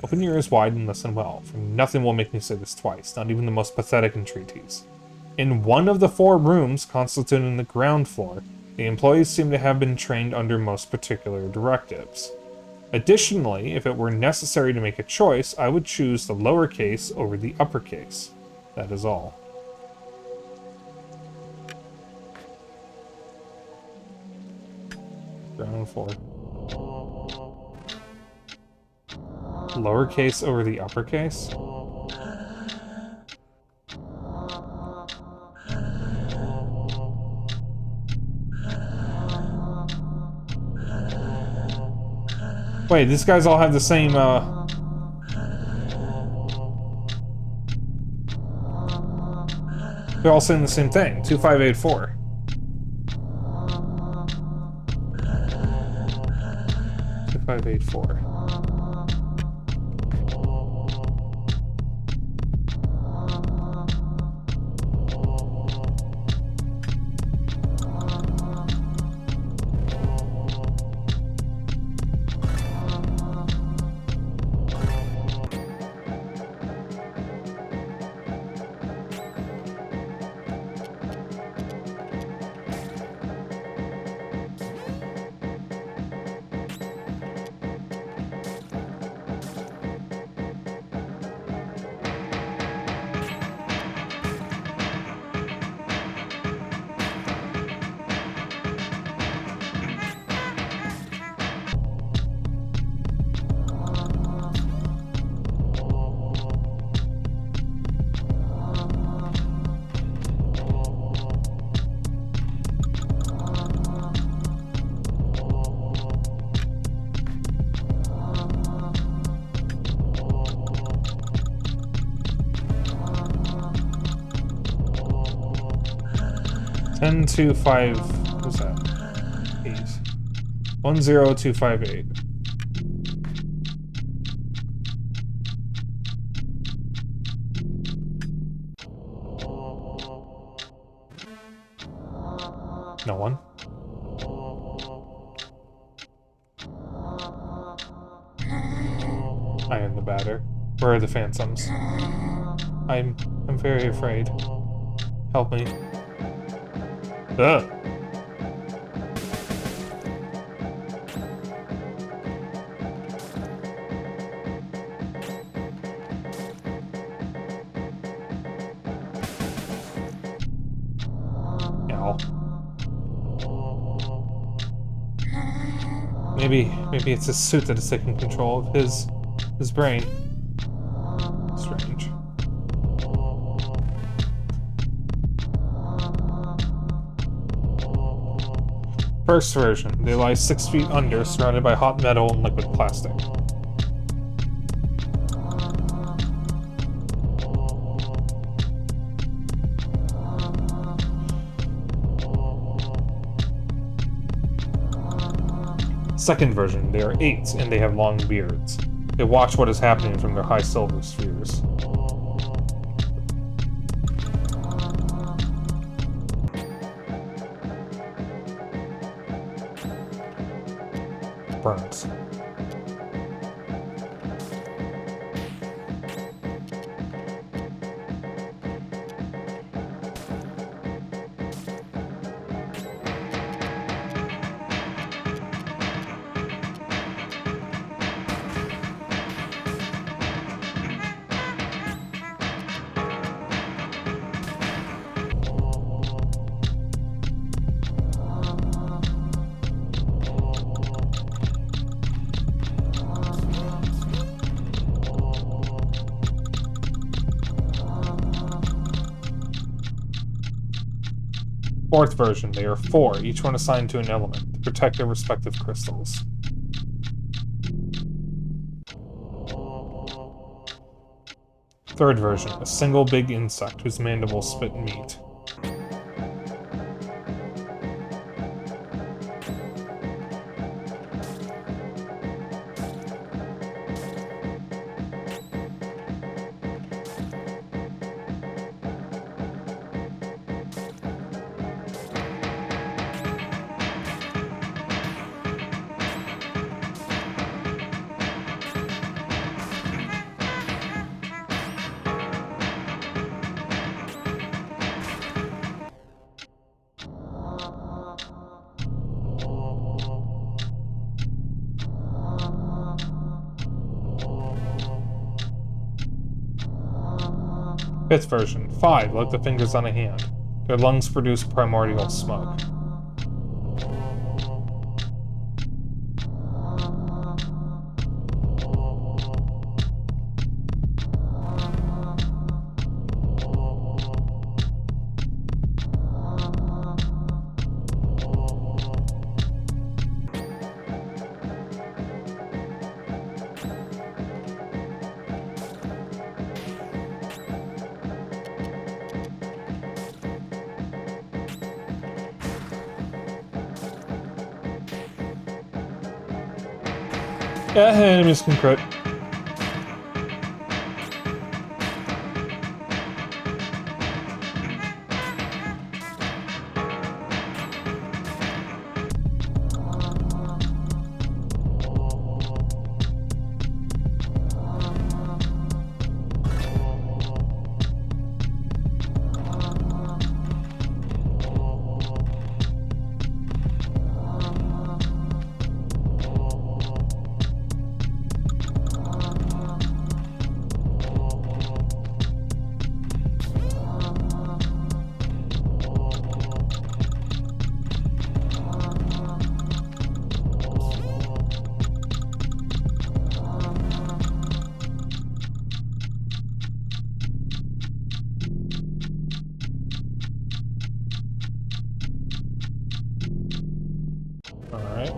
Open your ears wide and listen well, for nothing will make me say this twice, not even the most pathetic entreaties. In one of the 4 rooms constituting the ground floor, the employees seem to have been trained under most particular directives. Additionally, if it were necessary to make a choice, I would choose the lowercase over the uppercase. That is all. Ground floor. Lowercase over the uppercase? Wait, these guys all have the same, they're all saying the same thing. 2584. $2584. Ten two five. What's that? 8. 10258. No one. I am the batter. Where are the phantoms? I'm very afraid. Help me. Ugh. Ow. Maybe it's his suit that is taking control of his brain. Strange. First version. They lie 6 feet under, surrounded by hot metal and liquid plastic. Second version, they are 8s and they have long beards. They watch what is happening from their high silver spheres. Burns. Fourth version, they are 4, each one assigned to an element, to protect their respective crystals. Third version, a single big insect whose mandibles spit meat. Fifth version, 5, like the fingers on a hand. Their lungs produce primordial smoke. Yeah, enemies can crit. Alright.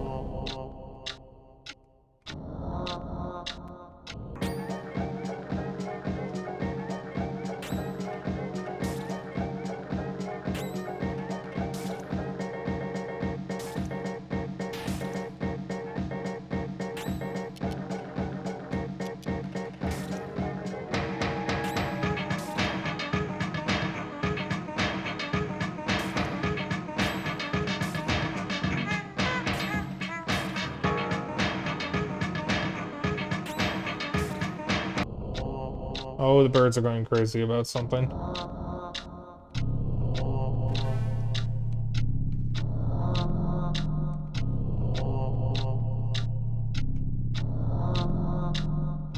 Oh, the birds are going crazy about something.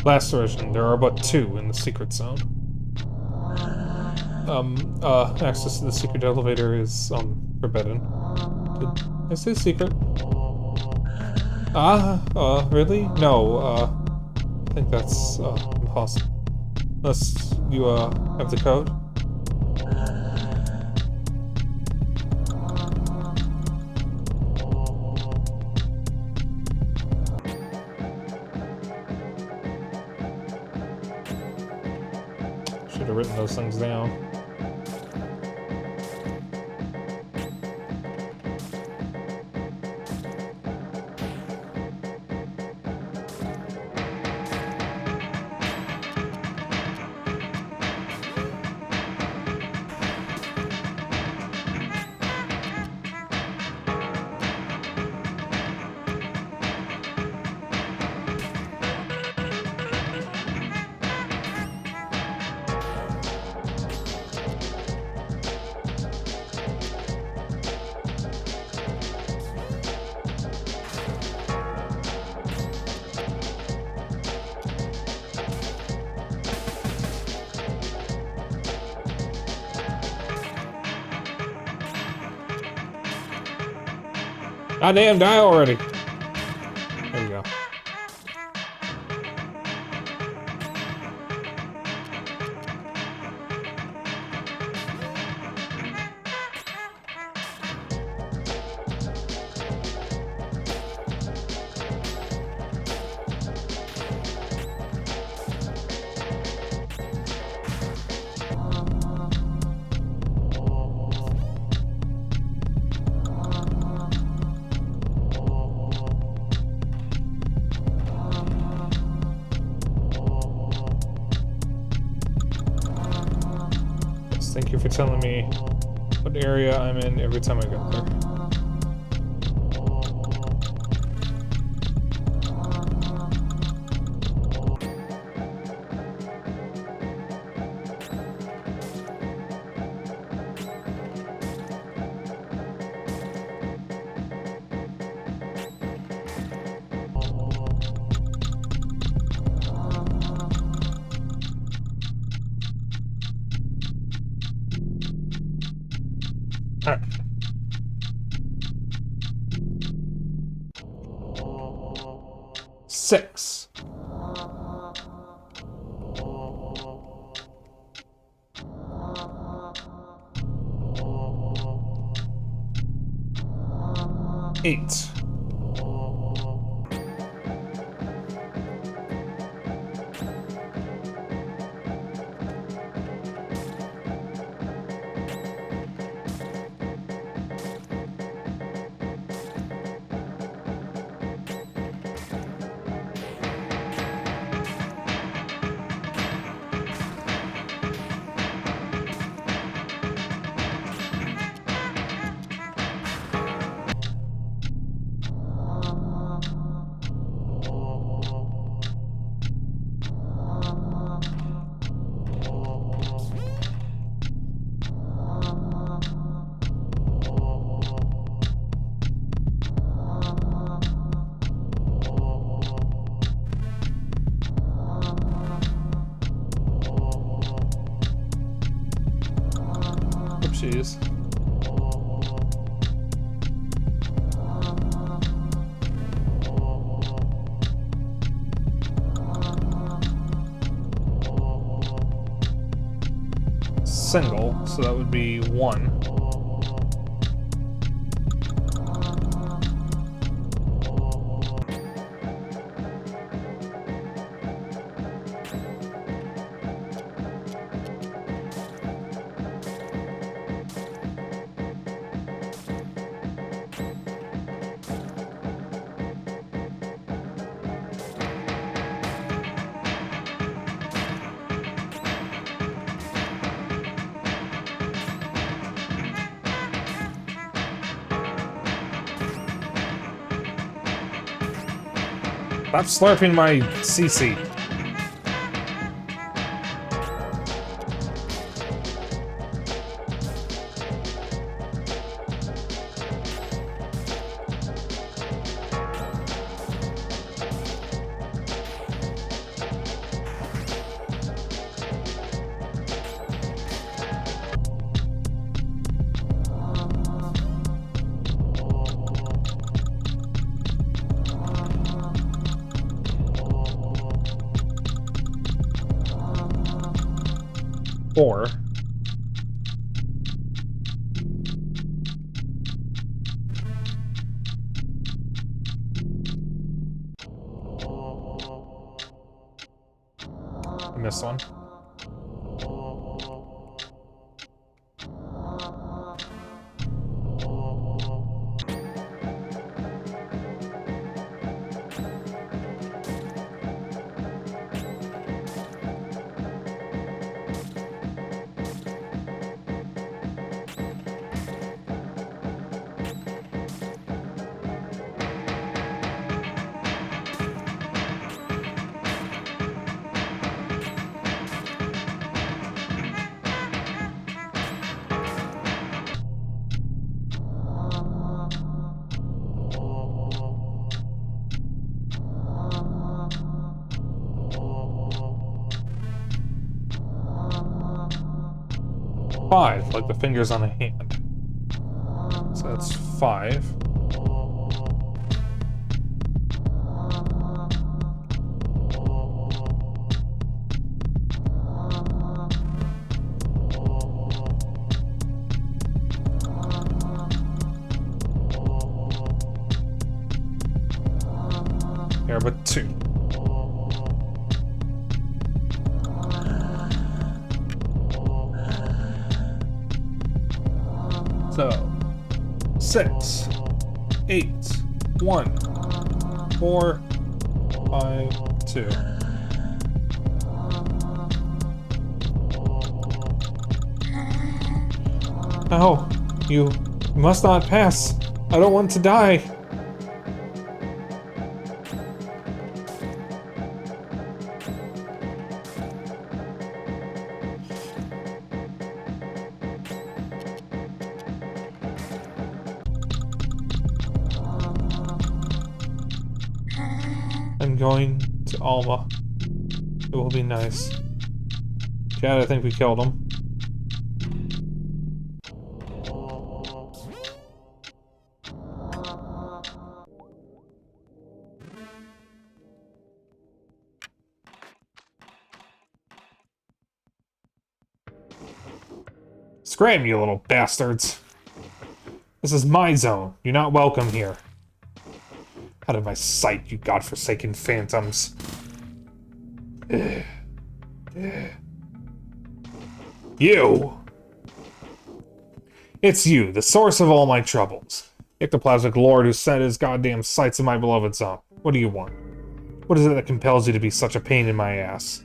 Last version, there are but 2 in the secret zone. Access to the secret elevator is, forbidden. Did I say secret? Really? No, I think that's, impossible. Unless you, have the code? Should have written those things down. God damn, die already. There we go. Thank you for telling me what area I'm in every time I go there. Alright. Six. Eight. Oopsies. Single, so that would be 1. Stop slurping my CC. Four. I missed one. Five, like the fingers on a hand. So that's 5. There are but 2. So, 6, 8, 1, 4, 5, 2. No, you must not pass. I don't want to die. I'm going to Alma. It will be nice. Chad, I think we killed him. Scram, you little bastards. This is my zone. You're not welcome here. Out of my sight, you godforsaken phantoms. You! It's you, the source of all my troubles. Ectoplasmic lord who set his goddamn sights in my beloved zone. What do you want? What is it that compels you to be such a pain in my ass?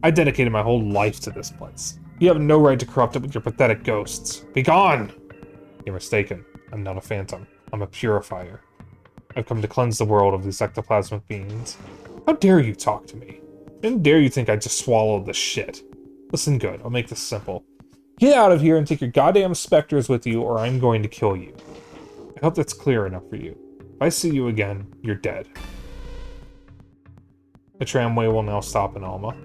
I dedicated my whole life to this place. You have no right to corrupt it with your pathetic ghosts. Be gone! You're mistaken. I'm not a phantom. I'm a purifier. I've come to cleanse the world of these ectoplasmic beings. How dare you talk to me? How dare you think I just swallowed this shit? Listen good, I'll make this simple. Get out of here and take your goddamn specters with you, or I'm going to kill you. I hope that's clear enough for you. If I see you again, you're dead. The tramway will now stop in Alma.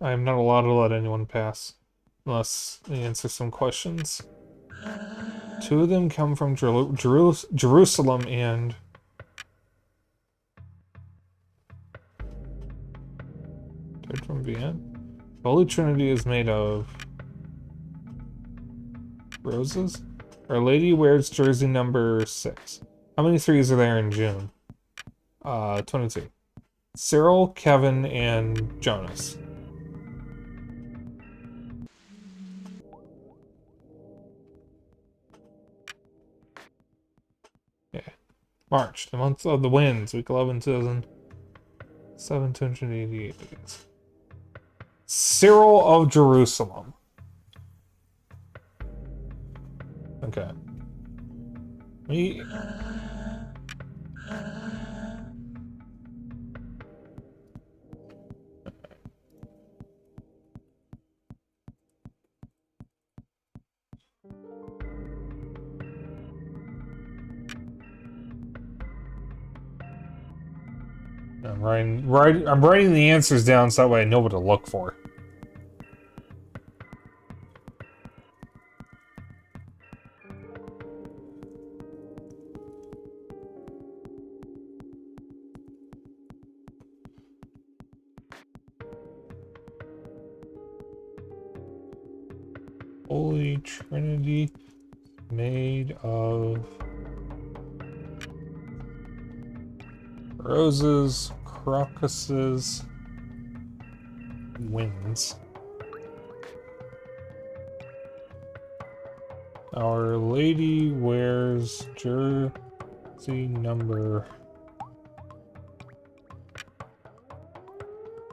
I'm not allowed to let anyone pass unless they answer some questions. 2 of them come from Jerusalem and third from Vienna. Holy Trinity is made of roses. Our Lady wears jersey number 6. How many 3s are there in June? 22. Cyril, Kevin, and Jonas. Yeah. March, the month of the winds, week 11, 2007, 288 days. Cyril of Jerusalem. Okay. I'm writing the answers down so that way I know what to look for. Holy Trinity made of roses, crocuses, winds. Our Lady wears jersey number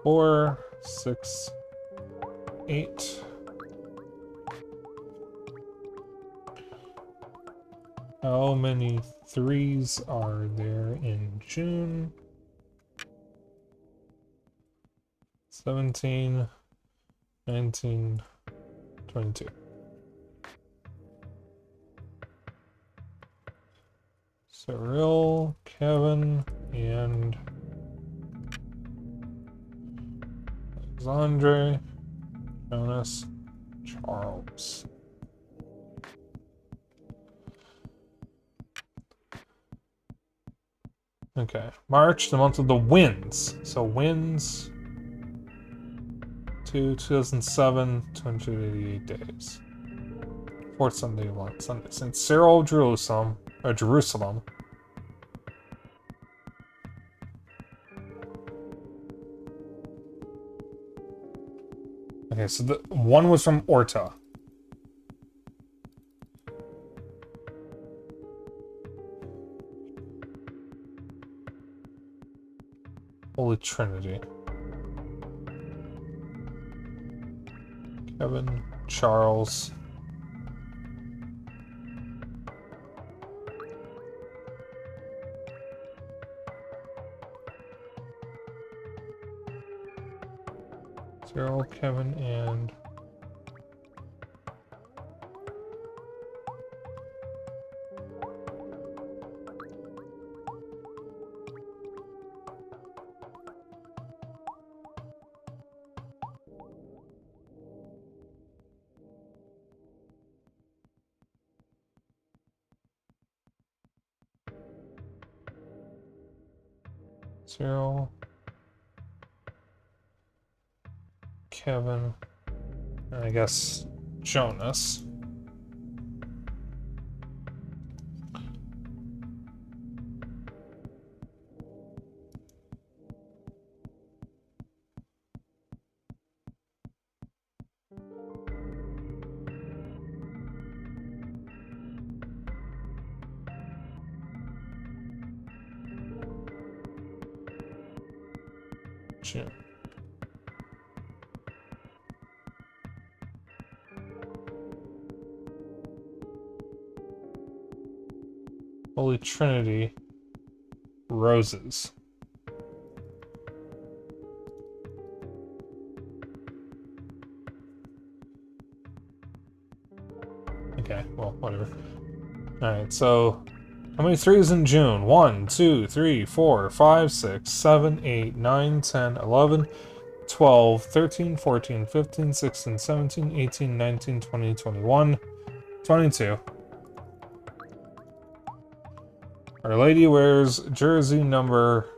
4, 6, 8. How many 3s are there in June? 17, 19, 22. Cyril, Kevin, and Alexandre, Jonas, Charles. Okay, March, the month of the winds. So winds, 2007, 288 days. Fourth Sunday of month, Sunday. St. Cyril, Jerusalem, or Jerusalem. Okay, so the one was from Orta. Holy Trinity. Kevin, Charles. Cyril, Kevin, and Cyril, Kevin, and I guess Jonas. June. Holy Trinity, roses. Okay, well, whatever. Alright, so how many threes in June? 1, 2, 3, 4, 5, 6, 7, 8, 9, 10, 11, 12, 13, 14, 15, 16, 17, 18, 19, 20, 21, 22. Our Lady wears jersey number...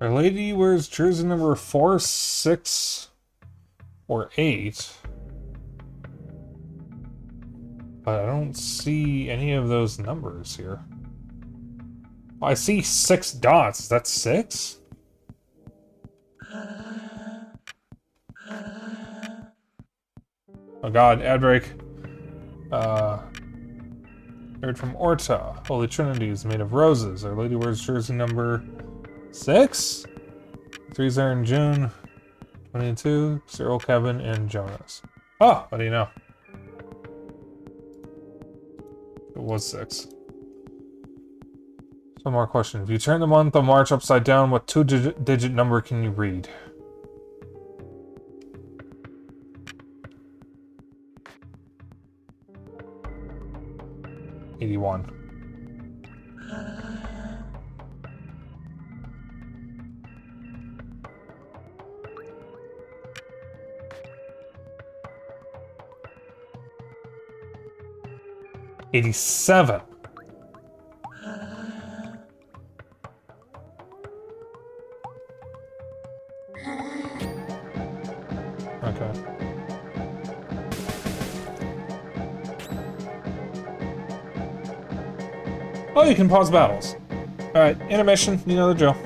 Our Lady wears jersey number 4, 6, or 8. But I don't see any of those numbers here. I see 6 dots. Is that 6? Oh god, ad break. Heard from Orta. Holy Trinity is made of roses. Our Lady wears jersey number 6? 3's are in June. 22. Cyril, Kevin, and Jonas. Oh, what do you know? It was 6. One more question. If you turn the month of March upside down, what 2-digit number can you read? $81. $87. Okay. Oh, you can pause battles. Alright, intermission, you know the drill.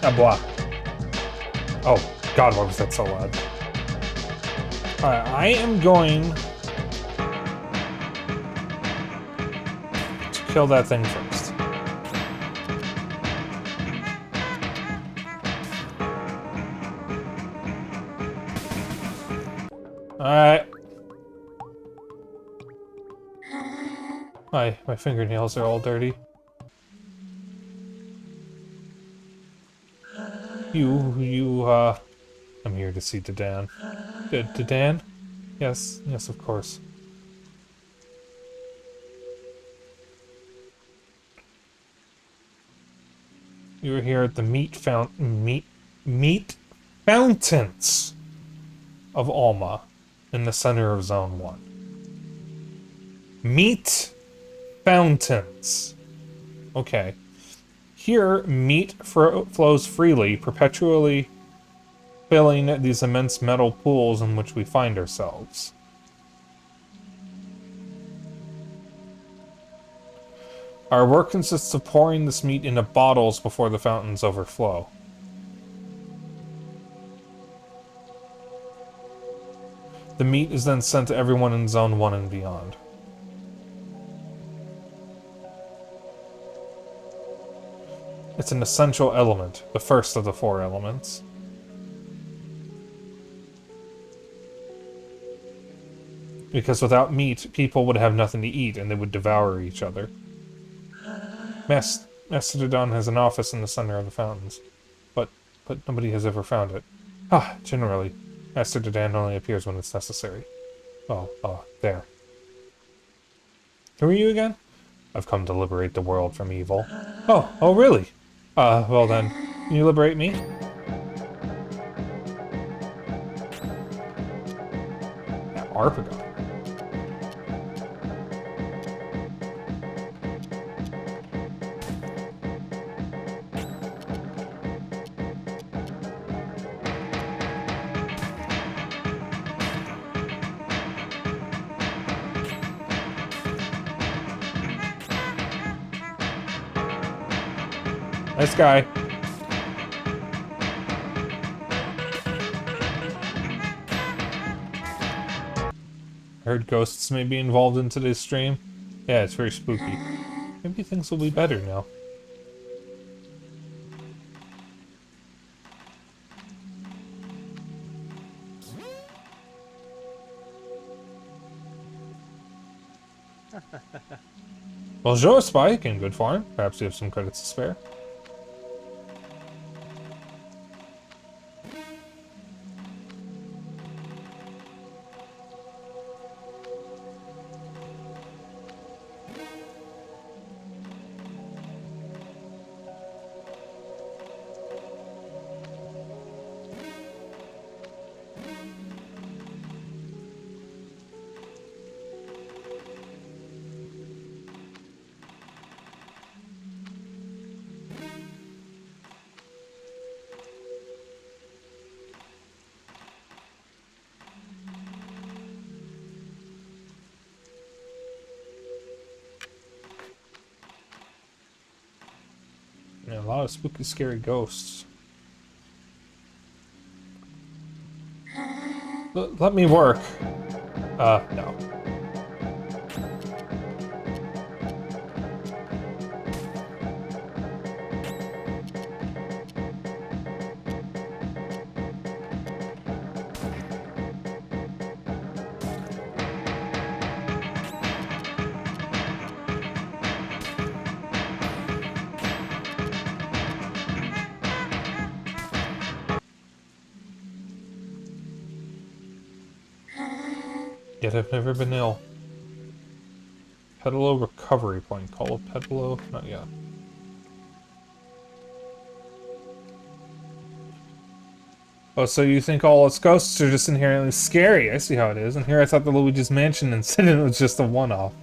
Ah, blah. Oh, God, why was that so loud? Alright, I am going to kill that thing first. Alright. My fingernails are all dirty. I'm here to see Dadan. Dadan? Yes, of course. You were here at the meat fountains of Alma, in the center of Zone 1. Meat fountains. Okay. Here, meat flows freely, perpetually filling these immense metal pools in which we find ourselves. Our work consists of pouring this meat into bottles before the fountains overflow. The meat is then sent to everyone in Zone 1 and beyond. It's an essential element, the first of the 4 elements. Because without meat, people would have nothing to eat and they would devour each other. Master Dadan has an office in the center of the fountains, but nobody has ever found it. Generally, Master Dadan only appears when it's necessary. There. Who are you again? I've come to liberate the world from evil. Oh, really? Well then, can you liberate me? That Arpagon. Nice guy. I heard ghosts may be involved in today's stream. Yeah, it's very spooky. Maybe things will be better now. Well, RogueSpyke in good form. Perhaps you have some credits to spare. Yeah, a lot of spooky, scary ghosts. Let me work. No. Yet I've never been ill. Pedalo recovery point. Call of Pedalo? Not yet. Oh, so you think all its ghosts are just inherently scary? I see how it is. And here I thought the Luigi's Mansion incident was just a one-off.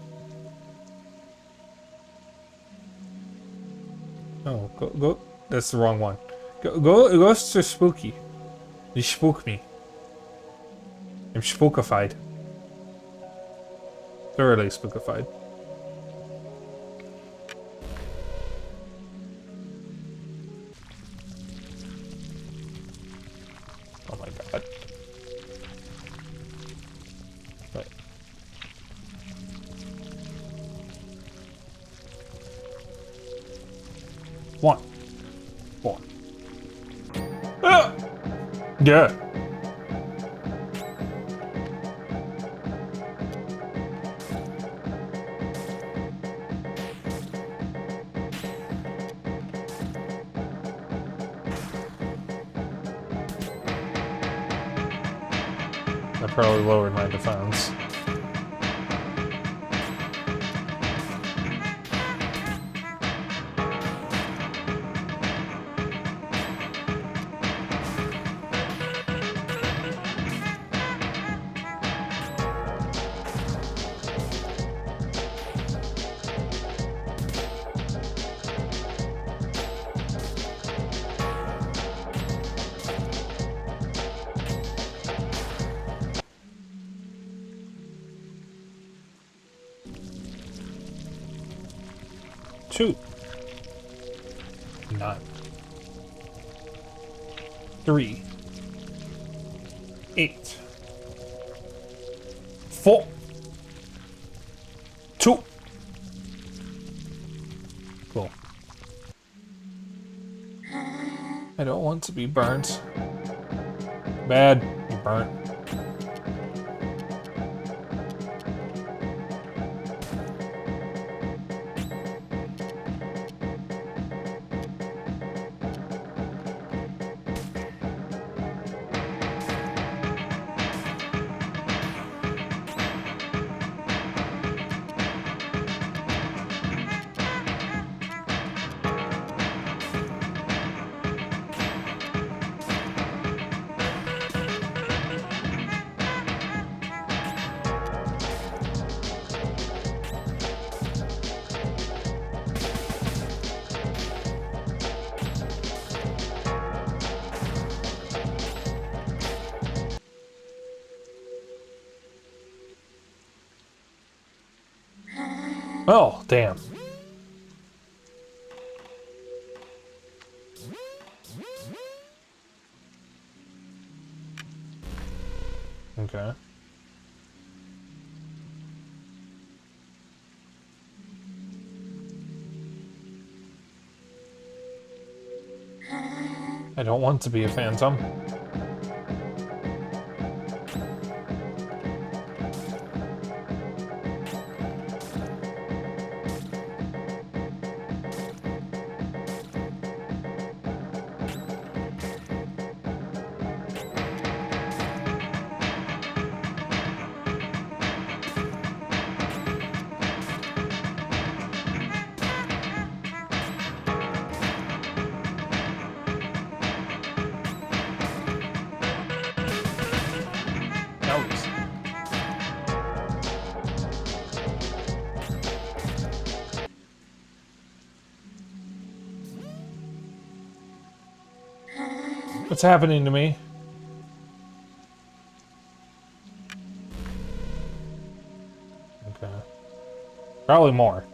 Oh, go. That's the wrong one. Ghosts are spooky. They spook me. I'm spookified. Thoroughly spookified. Oh my god. Wait. One. Four. Ah! Yeah. I probably lowered my defense. Two. 9. 3. 8. 4. 2. Cool. I don't want to be burnt. Bad. You're burnt. Oh, damn. Okay. I don't want to be a phantom. What's happening to me? Okay. Probably more.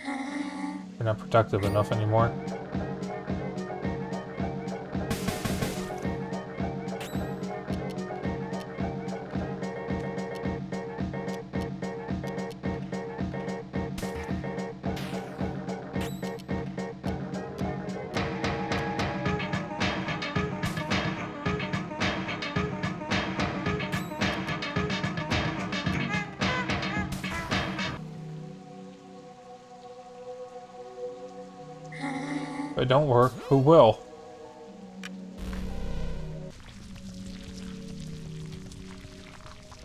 You're not productive enough anymore. If it don't work, who will?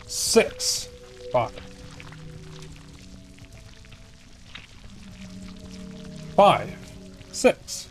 Six. 5. 5. 6.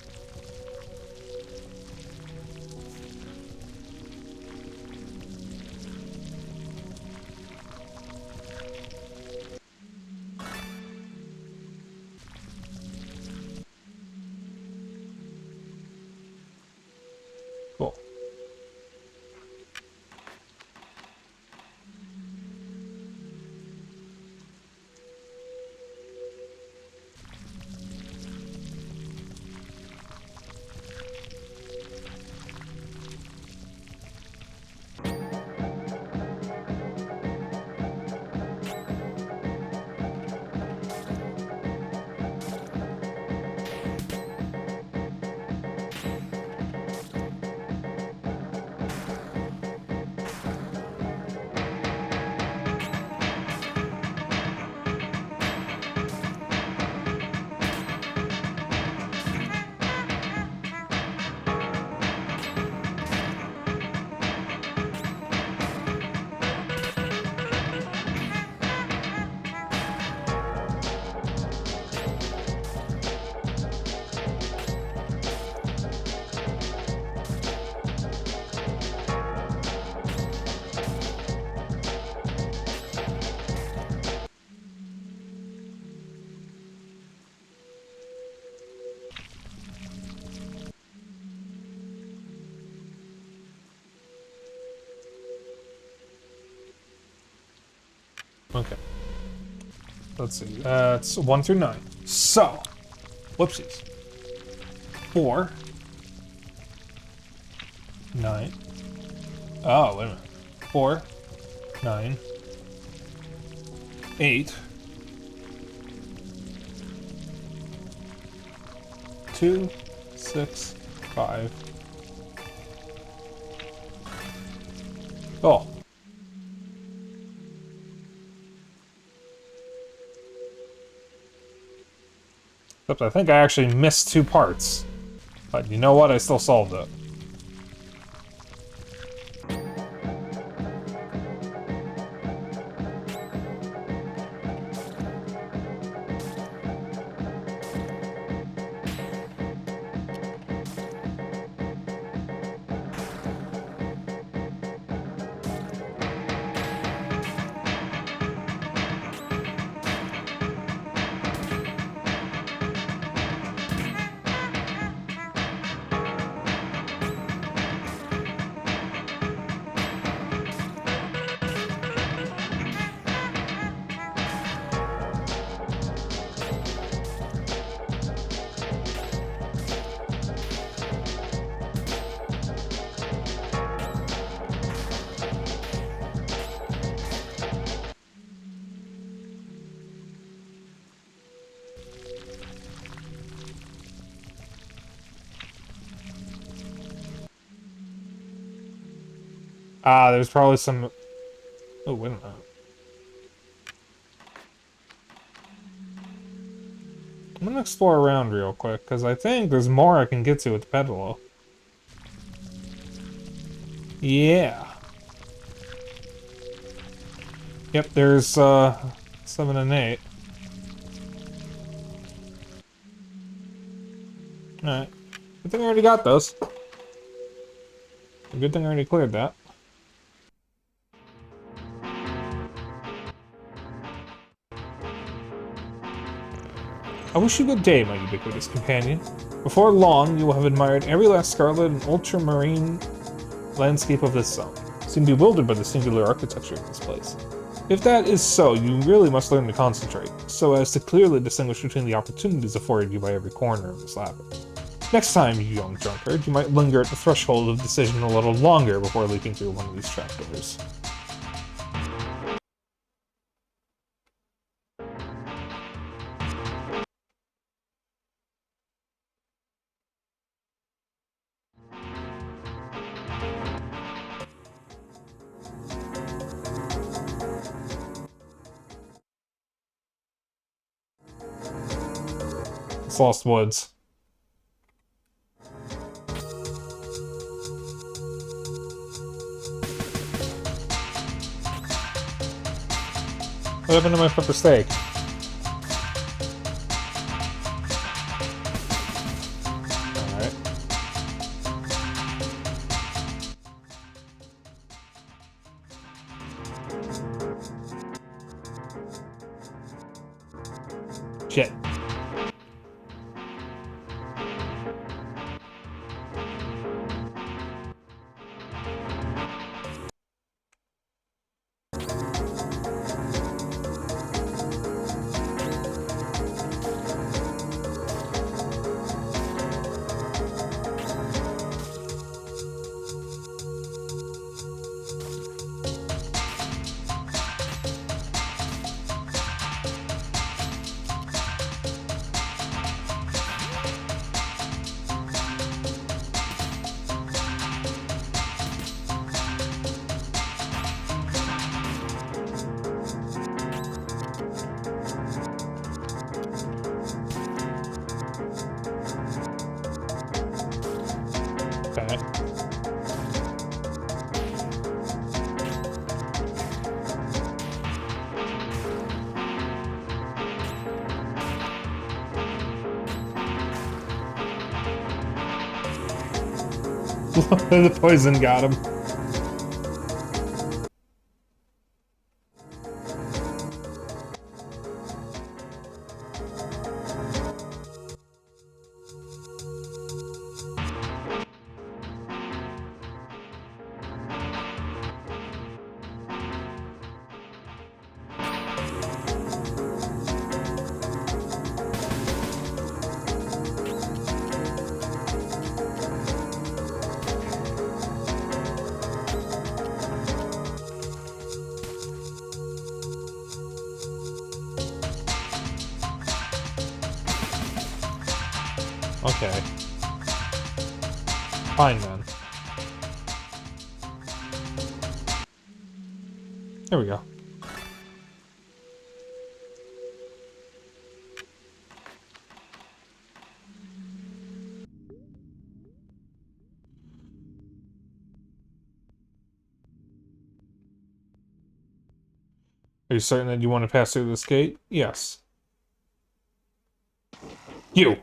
Okay. Let's see. It's 1 through 9. So, whoopsies. 4, 9. Oh, wait a minute. 4, 9, 8, 2, 6, 5. Oh. Except I think I actually missed 2 parts. But you know what? I still solved it. Ah, there's probably some... Oh, wait a minute. I'm gonna explore around real quick, because I think there's more I can get to with the pedalo. Yeah. Yep, there's, 7 and 8. Alright. Good thing I already got those. Good thing I already cleared that. I wish you good day, my ubiquitous companion. Before long, you will have admired every last scarlet and ultramarine landscape of this zone. Seem bewildered by the singular architecture of this place. If that is so, you really must learn to concentrate, so as to clearly distinguish between the opportunities afforded you by every corner of this labyrinth. Next time, you young drunkard, you might linger at the threshold of decision a little longer before leaping through one of these trapdoors. It's Lost Woods. What happened to my pepper steak? Alright. Shit. Okay. The poison got him. Okay. Fine then. There we go. Are you certain that you want to pass through this gate? Yes. You!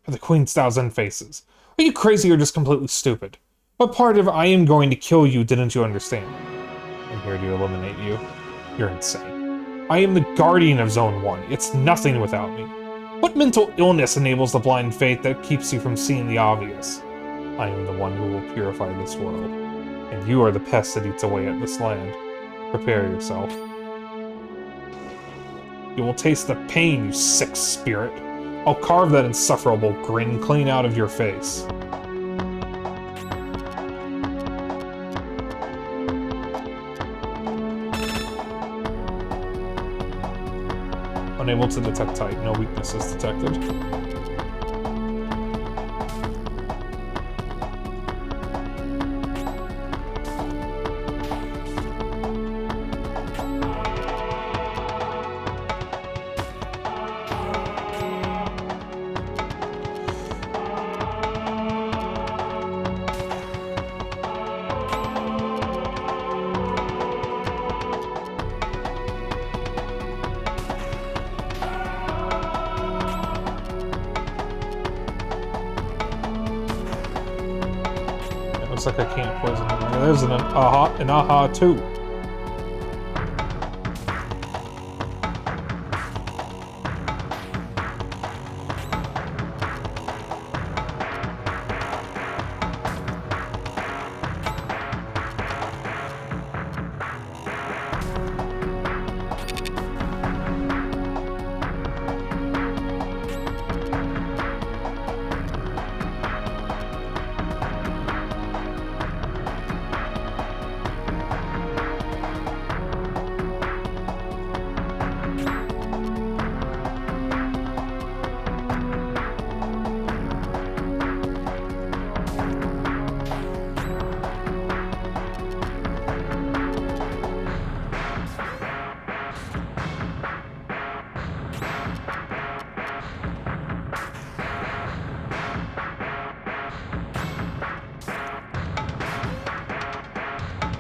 The Queen's Thousand Faces. Are you crazy or just completely stupid? What part of I am going to kill you didn't you understand? I'm here to eliminate you. You're insane. I am the guardian of Zone 1. It's nothing without me. What mental illness enables the blind faith that keeps you from seeing the obvious? I am the one who will purify this world. And you are the pest that eats away at this land. Prepare yourself. You will taste the pain, you sick spirit. I'll carve that insufferable grin clean out of your face. Unable to detect type. No weaknesses detected. Looks like I can't poison him. There's an aha too.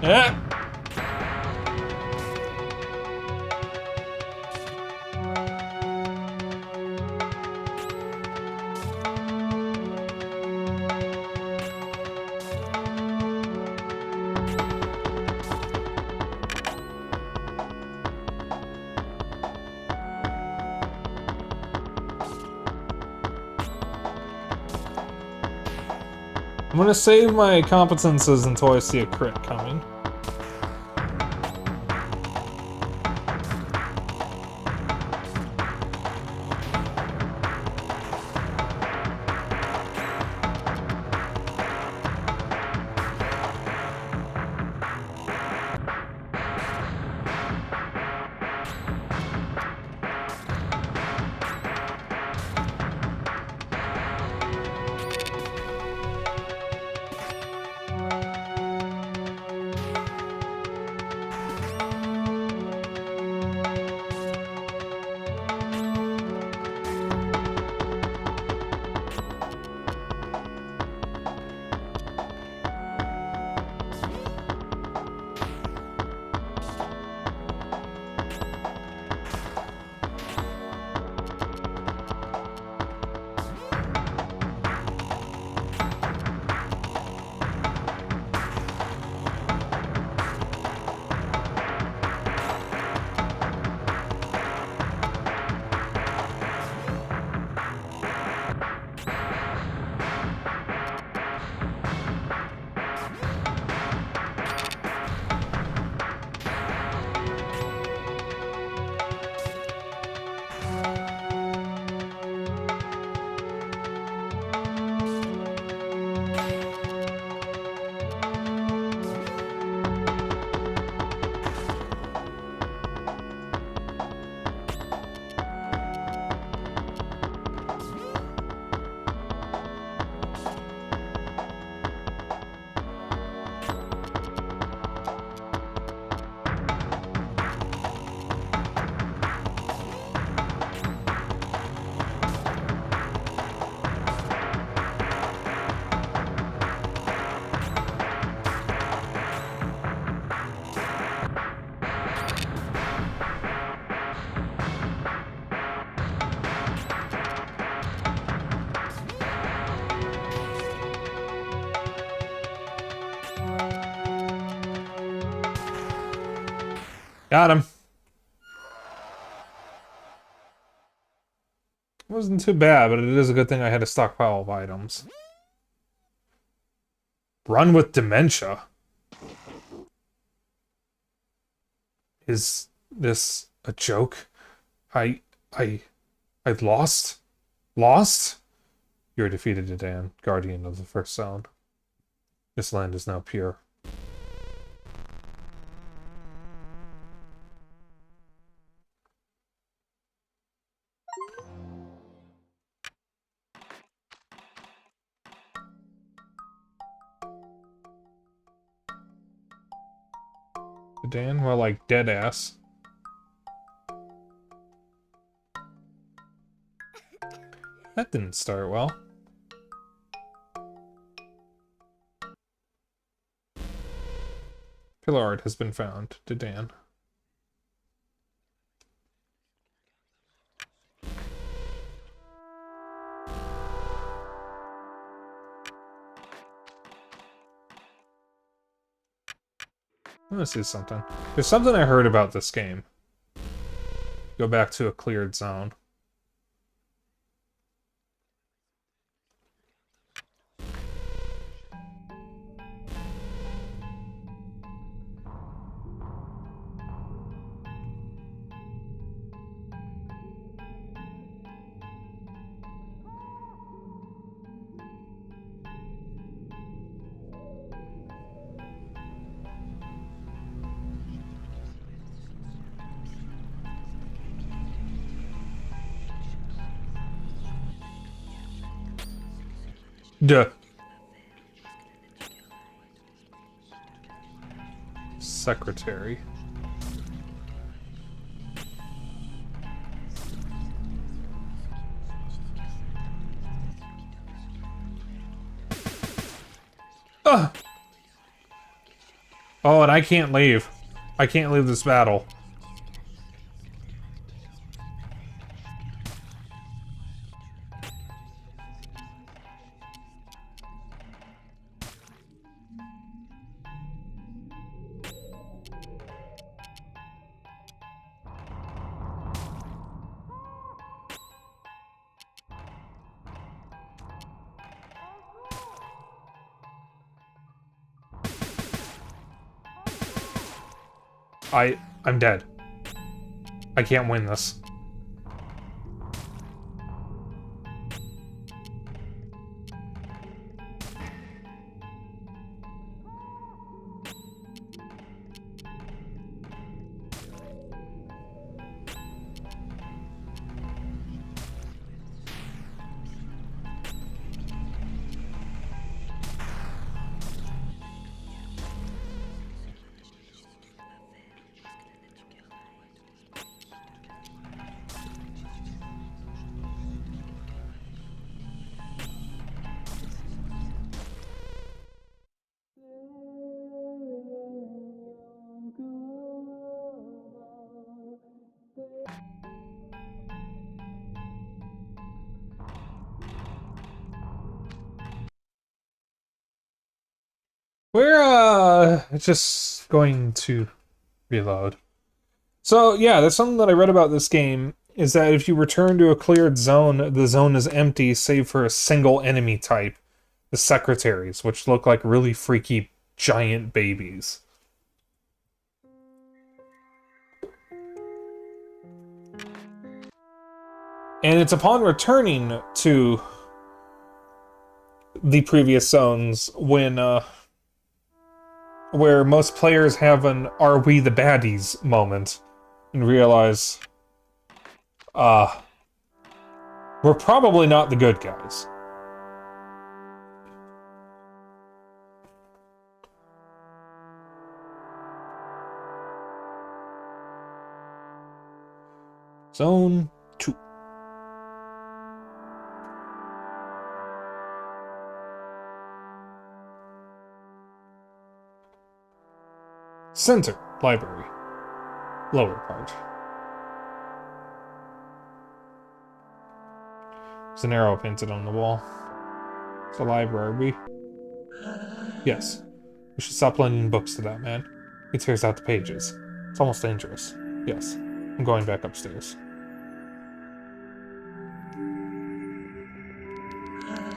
Yeah. I'm gonna save my competences until I see a crit coming. Got him. It wasn't too bad, but it is a good thing I had a stockpile of items. Run with dementia. Is this a joke? I lost? Lost? You're defeated, Dadan, guardian of the first zone. This land is now pure. Dadan, well, like, dead ass. That didn't start well. Pillar art has been found. Dadan. I'm gonna see something. There's something I heard about this game. Go back to a cleared zone. Duh. Secretary. Ugh. Oh, and I can't leave. I can't leave this battle. I'm dead. I can't win this. We're just going to reload. So yeah, there's something that I read about this game, is that if you return to a cleared zone, the zone is empty save for a single enemy type, the secretaries, which look like really freaky giant babies. And it's upon returning to the previous zones when where most players have an "Are we the baddies?" moment and realize, we're probably not the good guys. Zone 2. Center, library. Lower part. There's an arrow painted on the wall. It's a library. Yes. We should stop lending books to that man. He tears out the pages. It's almost dangerous. Yes. I'm going back upstairs.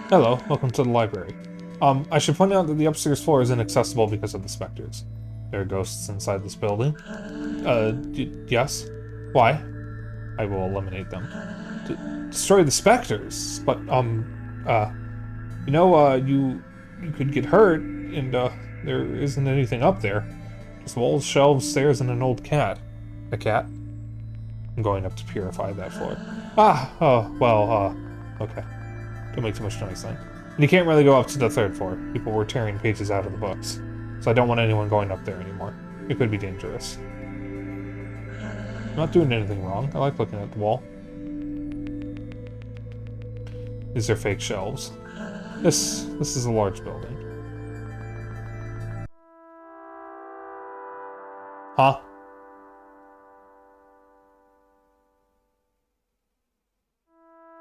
Hello, welcome to the library. I should point out that the upstairs floor is inaccessible because of the specters. There are ghosts inside this building. Yes? Why? I will eliminate them. Destroy the specters? But, you could get hurt, and, there isn't anything up there. Just walls, shelves, stairs, and an old cat. A cat? I'm going up to purify that floor. Okay. Don't make too much noise then. And you can't really go up to the 3rd floor. People were tearing pages out of the books. So I don't want anyone going up there anymore. It could be dangerous. I'm not doing anything wrong. I like looking at the wall. These are fake shelves. This is a large building. Huh?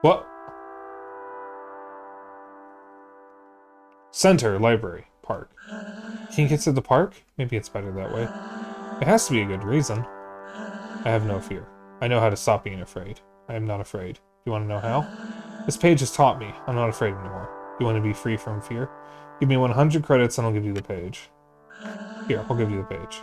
What? Center, library, park. Can you get to the park? Maybe it's better that way. It has to be a good reason. I have no fear. I know how to stop being afraid. I am not afraid. You want to know how? This page has taught me. I'm not afraid anymore. You want to be free from fear? Give me 100 credits and I'll give you the page. Here, I'll give you the page.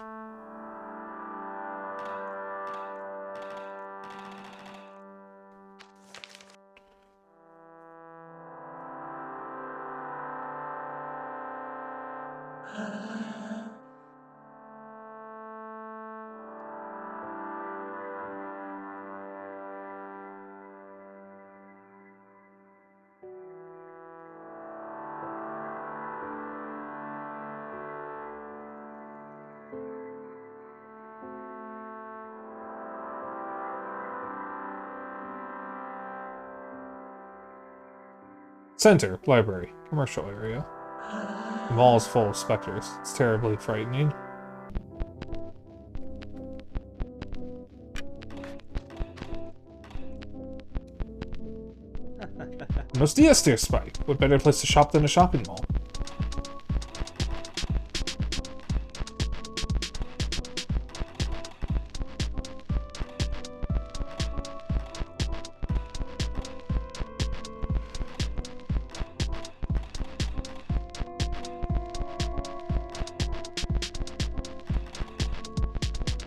Center, library, commercial area. The mall is full of specters. It's terribly frightening. Buenos dias, dear Spike. What better place to shop than a shopping mall?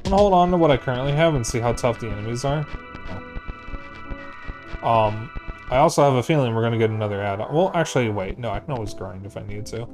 I'm gonna hold on to what I currently have and see how tough the enemies are. I also have a feeling we're gonna get another add-on. Well, actually, wait. No, I can always grind if I need to.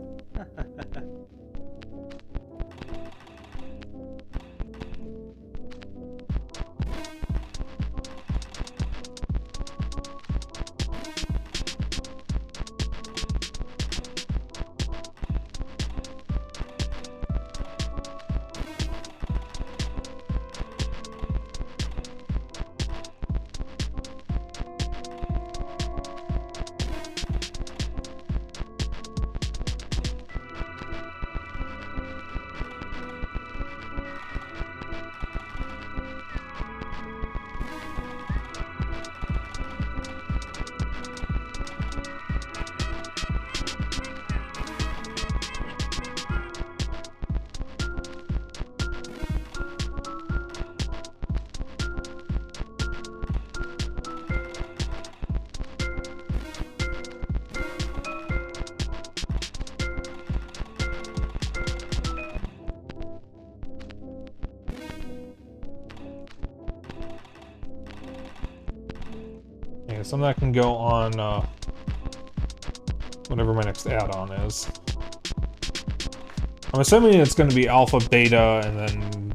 Yeah, some that can go on whatever my next add-on is. I'm assuming it's going to be alpha, beta, and then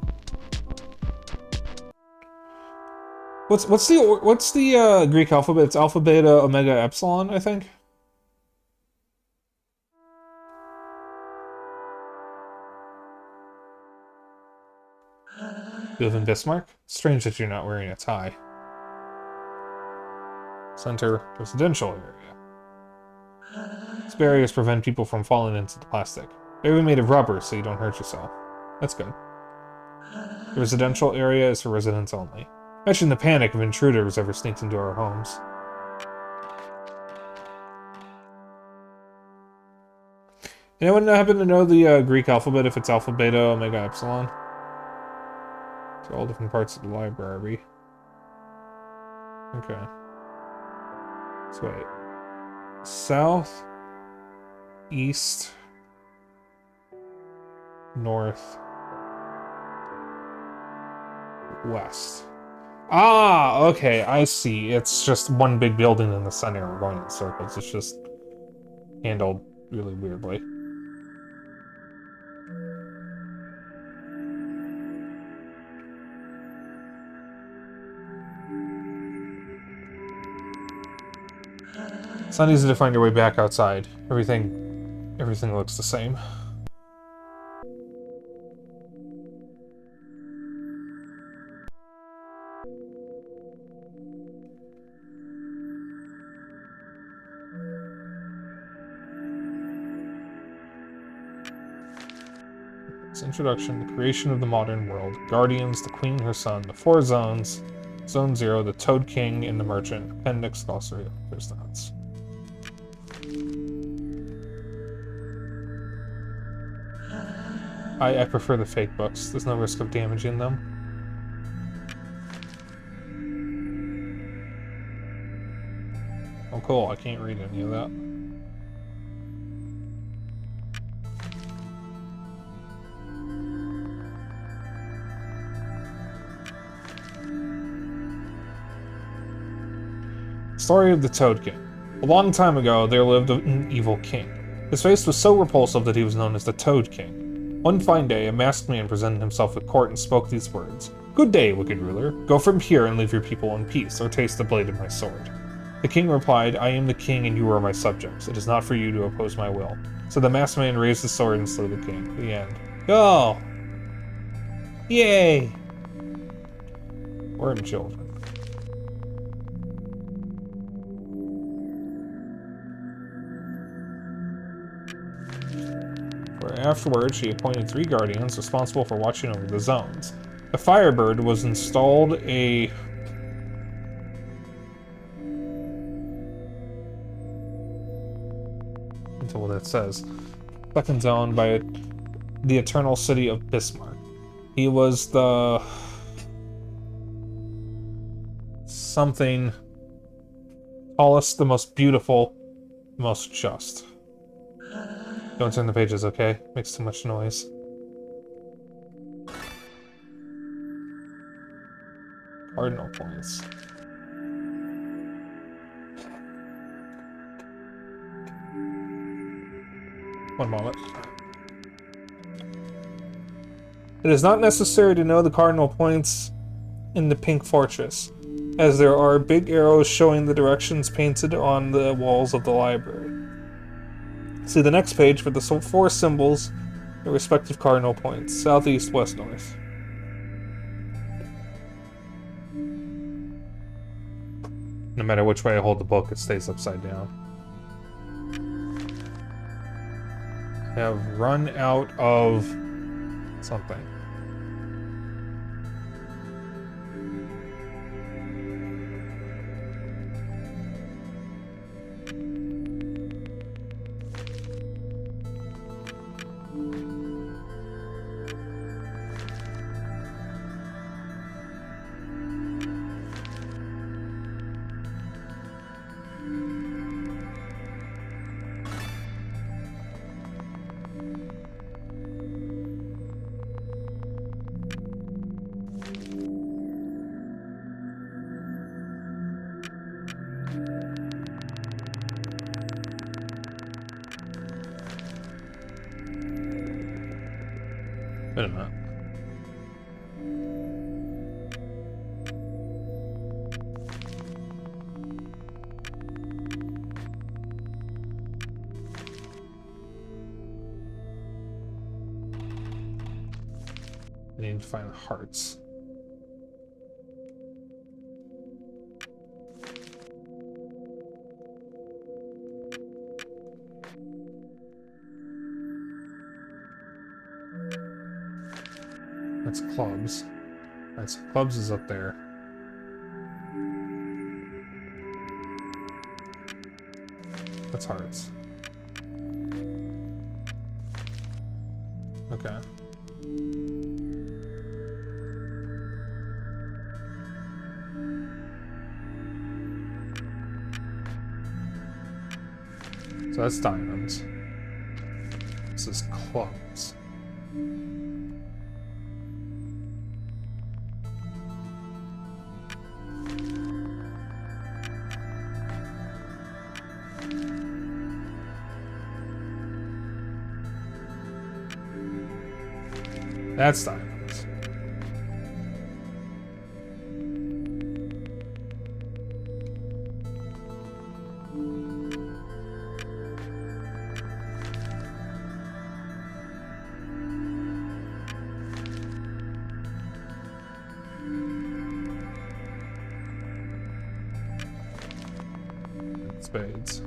what's the Greek alphabet? It's alpha, beta, omega, epsilon, I think. You live in Bismarck? Strange that you're not wearing a tie. Center, residential area. These barriers prevent people from falling into the plastic. They're even made of rubber, so you don't hurt yourself. That's good. The residential area is for residents only. Imagine the panic if intruders ever sneaked into our homes. Anyone happen to know the Greek alphabet, if it's alpha, beta, omega, epsilon? So all different parts of the library. Okay. So wait. South, east, north, west. Ah, okay, I see. It's just one big building in the center. We're going in circles. It's just handled really weirdly. It's not easy to find your way back outside. Everything looks the same. Its introduction, the creation of the modern world, Guardians, the Queen, her son, the 4 zones, Zone 0, the Toad King, and the Merchant, Appendix, Glossary, there's notes. I prefer the fake books. There's no risk of damaging them. Oh cool, I can't read any of that. Story of the Toad King. A long time ago, there lived an evil king. His face was so repulsive that he was known as the Toad King. One fine day, a masked man presented himself at court and spoke these words. "Good day, wicked ruler. Go from here and leave your people in peace, or taste the blade of my sword." The king replied, "I am the king and you are my subjects. It is not for you to oppose my will." So the masked man raised his sword and slew the king. The end. Go! Yay! Worm children. Afterwards, she appointed 3 guardians responsible for watching over the zones. A Firebird was installed a... Until what that says. Second zone by the Eternal City of Bismarck. He was the... something... tallest, the most beautiful, most just. Don't turn the pages, okay? Makes too much noise. Cardinal points. One moment. It is not necessary to know the cardinal points in the Pink Fortress, as there are big arrows showing the directions painted on the walls of the library. See the next page for the 4 symbols, the respective cardinal points, south, east, west, north. No matter which way I hold the book, it stays upside down. I have run out of something. Wait a minute. I need to find the hearts. That's clubs. Alright, so clubs is up there. That's hearts. Okay. So that's diamonds. This is clubs. That's diamonds. Spades.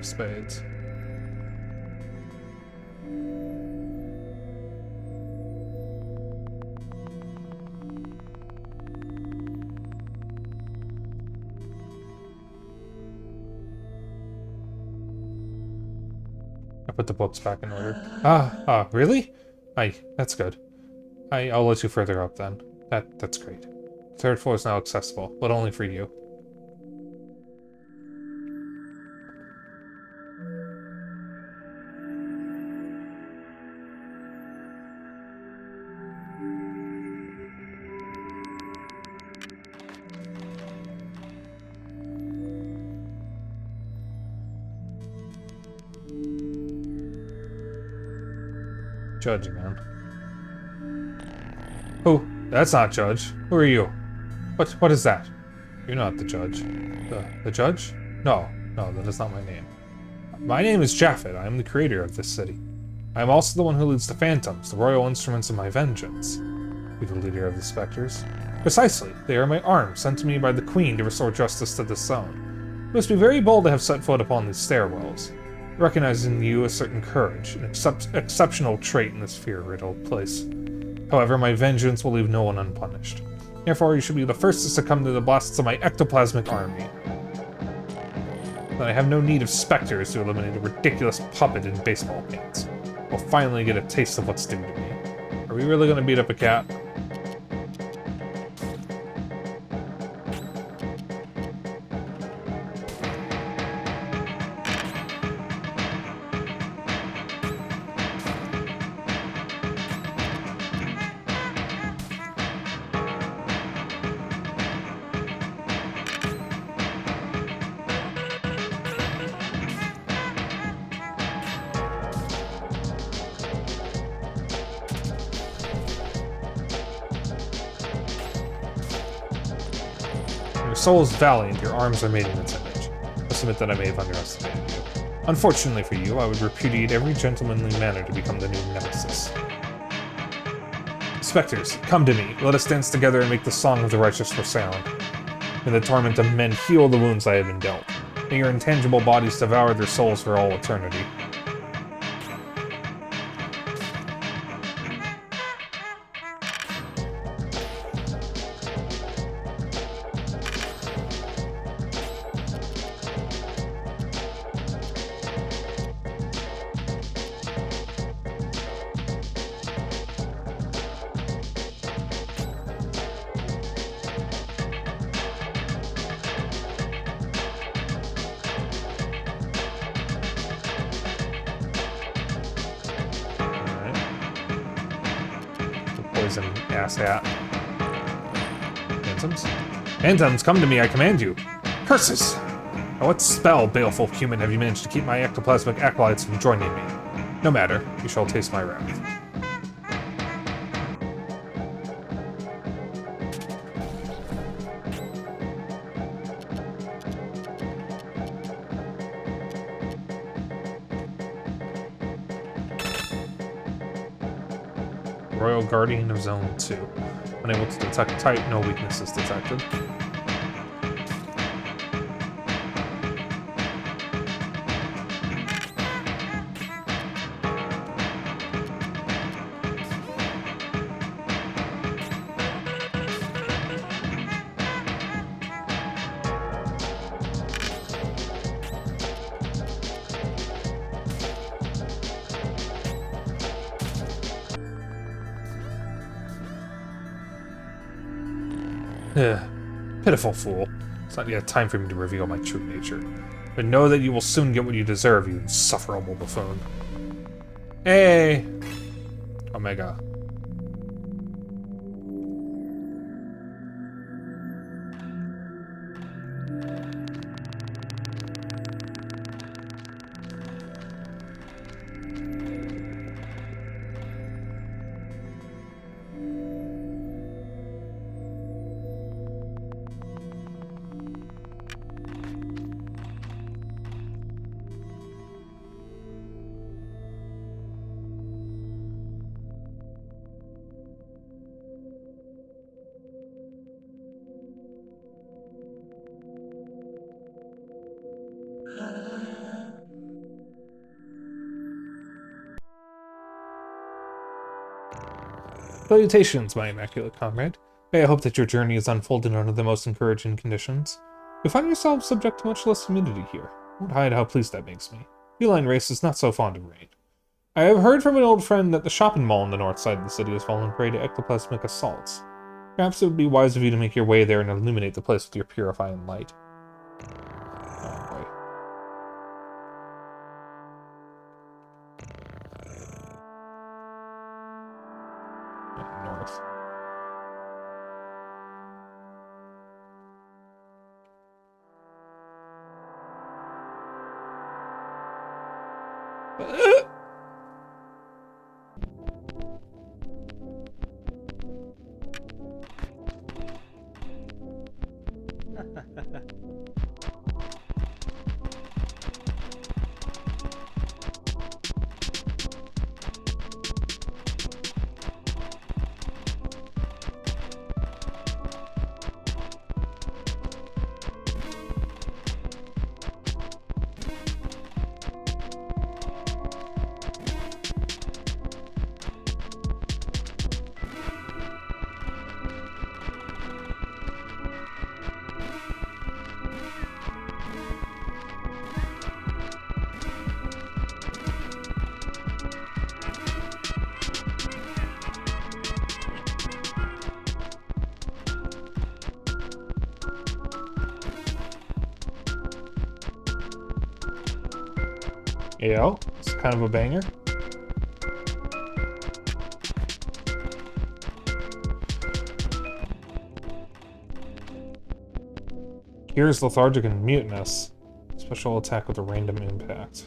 Spades. I put the books back in order. Really? That's good. I'll let you further up then. That's great. Third floor is now accessible, but only for you. Judge again. Oh, that's not Judge. Who are you? What is that? You're not the judge. The judge? No, that is not my name. My name is Japhet. I am the creator of this city. I am also the one who leads the Phantoms, the royal instruments of my vengeance. You're the leader of the Spectres? Precisely. They are my arms, sent to me by the Queen to restore justice to this zone. It must be very bold to have set foot upon these stairwells. Recognizing you a certain courage, an exceptional trait in this fear-riddled place. However, my vengeance will leave no one unpunished. Therefore, you should be the first to succumb to the blasts of my ectoplasmic army. Then I have no need of specters to eliminate a ridiculous puppet in baseball pants. We'll finally get a taste of what's due to me. Are we really gonna beat up a cat? Your soul is valiant, your arms are made in its image. I submit that I may have underestimated you. Unfortunately for you, I would repudiate every gentlemanly manner to become the new nemesis. Spectres, come to me. Let us dance together and make the song of the righteous resound. May the torment of men heal the wounds I have been dealt. May your intangible bodies devour their souls for all eternity. Poison ass hat. Phantoms? Phantoms, come to me, I command you. Curses! Now what spell, baleful human, have you managed to keep my ectoplasmic acolytes from joining me? No matter, you shall taste my wrath. Royal Guardian of Zone 2. Unable to detect type, no weaknesses detected. Pitiful fool. It's not yet time for me to reveal my true nature. But know that you will soon get what you deserve, you insufferable buffoon. Hey! Omega. Salutations, my immaculate comrade. May I hope that your journey is unfolded under the most encouraging conditions. You'll find yourself subject to much less humidity here. I won't hide how pleased that makes me. Feline race is not so fond of rain. I have heard from an old friend that the shopping mall on the north side of the city has fallen prey to ectoplasmic assaults. Perhaps it would be wise of you to make your way there and illuminate the place with your purifying light. Oh boy. North. Yo, it's kind of a banger. Here's lethargic and mutinous. Special attack with a random impact.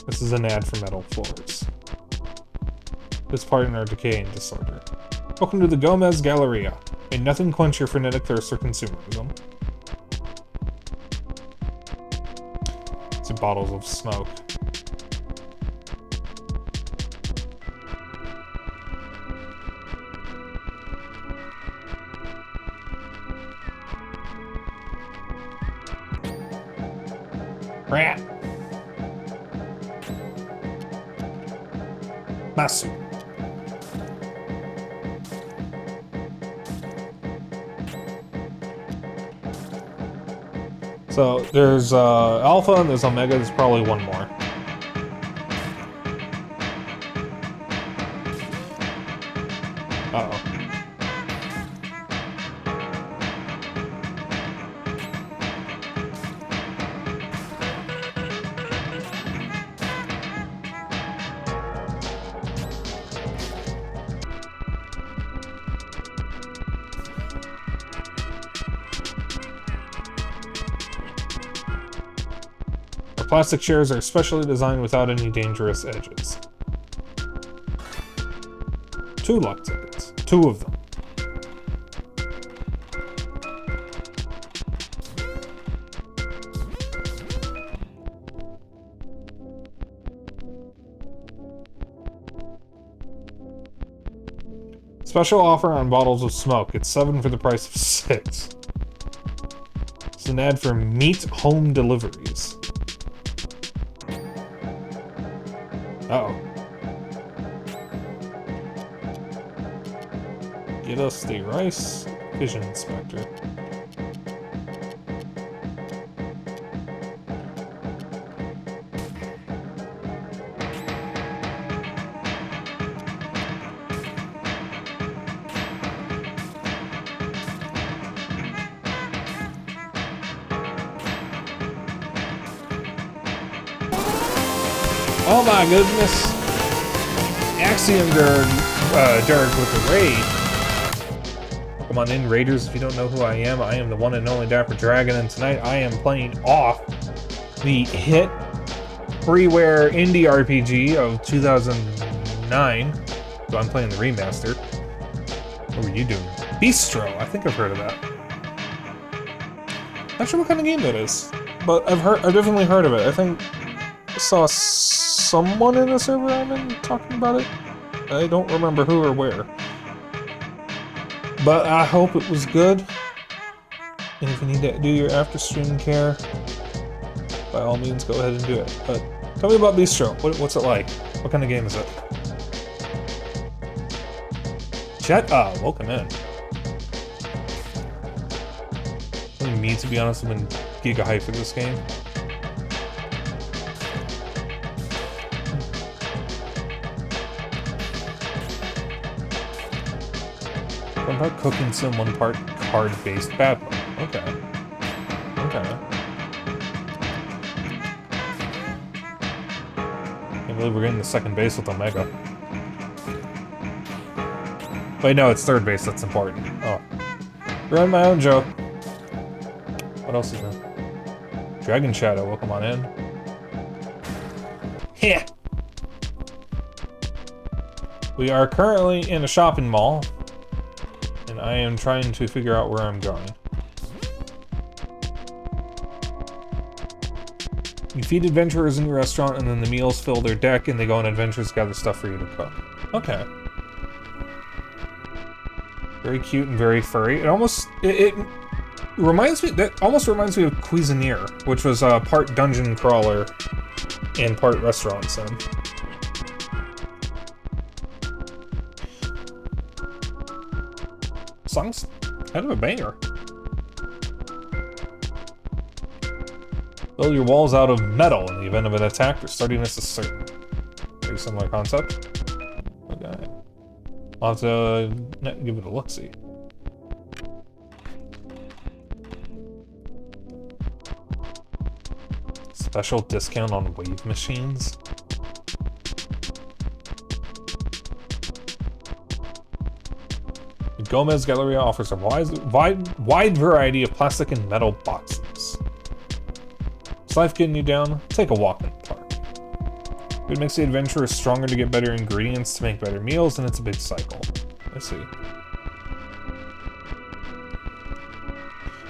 This is an ad for metal floors. This partner decay and disorder. Welcome to the Gomez Galleria. May nothing quench your frenetic thirst for consumerism. Some bottles of smoke. Rat. Masu. So there's Alpha and there's Omega. There's probably one more. Uh-oh. Plastic chairs are specially designed without any dangerous edges. 2 luck tickets. 2 of them. Special offer on bottles of smoke. It's 7 for the price of 6. It's an ad for meat home deliveries. Uh-oh. Get us the rice vision inspector. Oh my goodness. Axiom Dirk with the raid. Come on in, Raiders, if you don't know who I am the one and only Dapper Dragon, and tonight I am playing off the hit freeware indie RPG of 2009. So I'm playing the remaster. What were you doing? Bistro, I think I've heard of that. Not sure what kind of game that is, but I've definitely heard of it. I think I saw someone in the server I'm in talking about it. I don't remember who or where. But I hope it was good. And if you need to do your after stream care, by all means go ahead and do it. But tell me about Bistro. What's it like? What kind of game is it? Chat? Welcome in. Me, to be honest, I've been giga hyped for this game. One part cooking sim, one part card-based battle. Okay. Okay. Can't believe we're getting the second base with Omega. Wait, no, it's third base that's important. Oh. Run my own joke. What else is there? Dragon Shadow, welcome on in. Yeah. We are currently in a shopping mall, and I am trying to figure out where I'm going. You feed adventurers in your restaurant, and then the meals fill their deck, and they go on adventures to gather stuff for you to cook. Okay. Very cute and very furry. It almost reminds me, that almost reminds me of Cuisinier, which was part dungeon crawler and part restaurant sim. Song's kind of a banger. Build your walls out of metal in the event of an attack. Their sturdiness is certain. Very similar concept. Okay. I'll have to give it a look-see. Special discount on wave machines? The Gomez Galleria offers a wide variety of plastic and metal boxes. Is life getting you down? Take a walk in the park. It makes the adventurer stronger to get better ingredients to make better meals, and it's a big cycle. I see.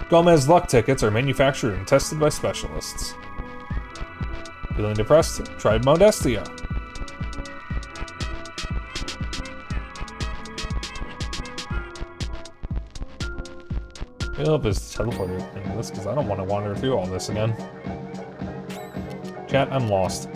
Gomez luck tickets are manufactured and tested by specialists. Feeling depressed? Try Modestia. Fill up his teleporter in this because I don't want to wander through all this again. Chat, I'm lost.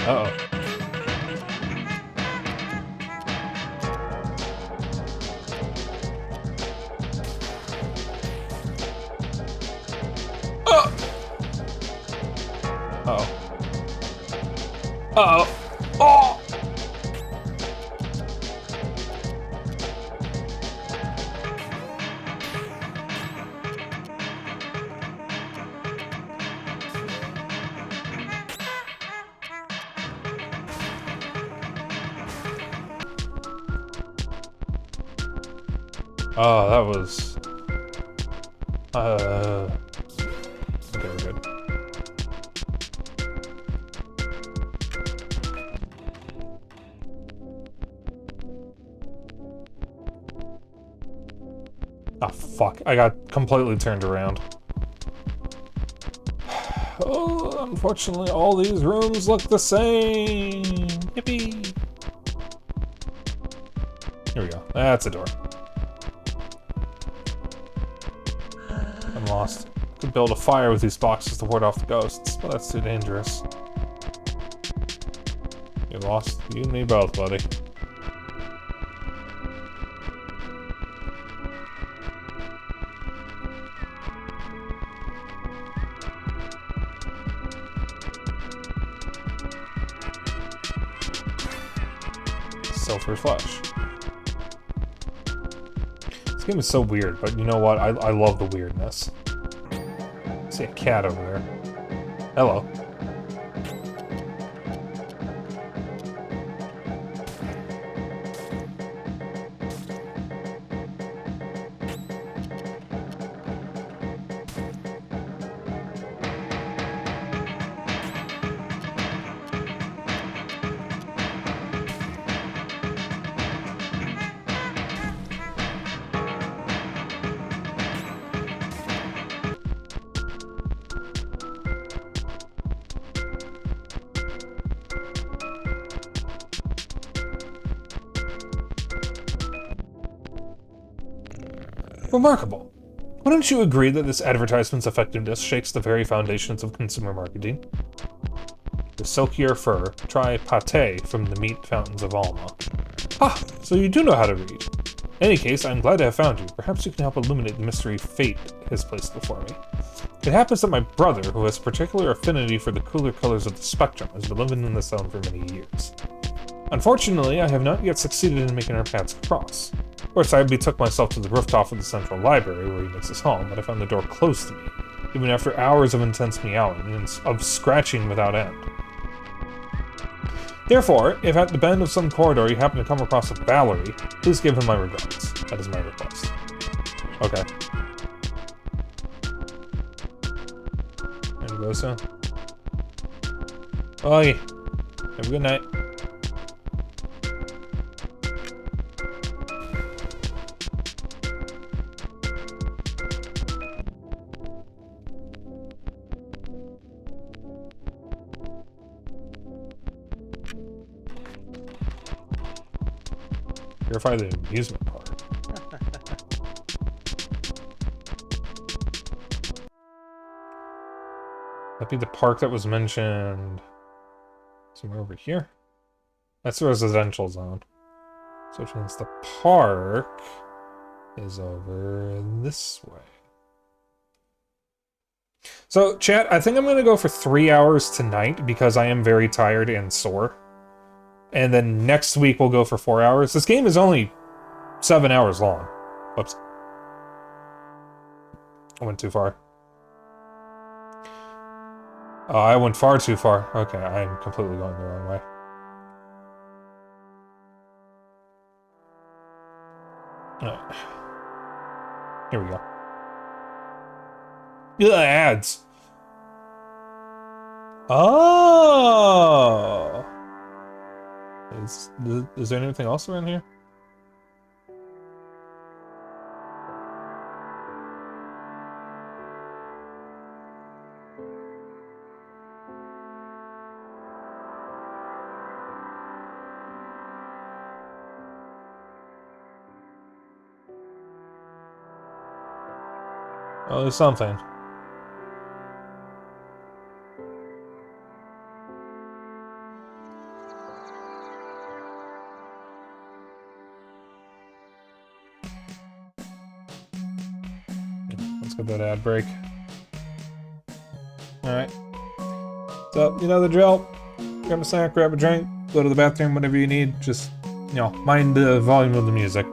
Uh-oh. Uh-oh. Uh-oh. Oh! Oh, that was... Okay, we're good. Oh, fuck. I got completely turned around. Oh, unfortunately, all these rooms look the same. Yippee. Here we go. That's a door. I'm lost. Could build a fire with these boxes to ward off the ghosts, but that's too dangerous. You're lost. You and me both, buddy. silver flesh. This game is so weird, but you know what? I love the weirdness. I see a cat over there. Hello. Remarkable. Wouldn't you agree that this advertisement's effectiveness shakes the very foundations of consumer marketing? For silkier fur, try pâté from the meat fountains of Alma. Ah, so you do know how to read. In any case, I'm glad to have found you. Perhaps you can help illuminate the mystery fate has placed before me. It happens that my brother, who has particular affinity for the cooler colors of the spectrum, has been living in this zone for many years. Unfortunately, I have not yet succeeded in making our paths cross. Of course, I betook myself to the rooftop of the central library where he makes his home, but I found the door closed to me, even after hours of intense meowing and of scratching without end. Therefore, if at the bend of some corridor you happen to come across a Valerie, please give him my regards. That is my request. Okay. There we go, so. Oi. Have a good night. Purify the amusement park. That'd be the park that was mentioned somewhere over here. That's the residential zone. So which means the park is over this way. So, chat, I think I'm going to go for 3 hours tonight because I am very tired and sore. And then next week we'll go for 4 hours. This game is only 7 hours long. Whoops. I went too far. Oh, I went far too far. Okay, I'm completely going the wrong way. Alright. Here we go. Ugh, ads. Oh! Is there anything else around here? Oh, there's something. Let's get that ad break. Alright. So, you know the drill. Grab a snack, grab a drink, go to the bathroom, whatever you need. Just, you know, mind the volume of the music.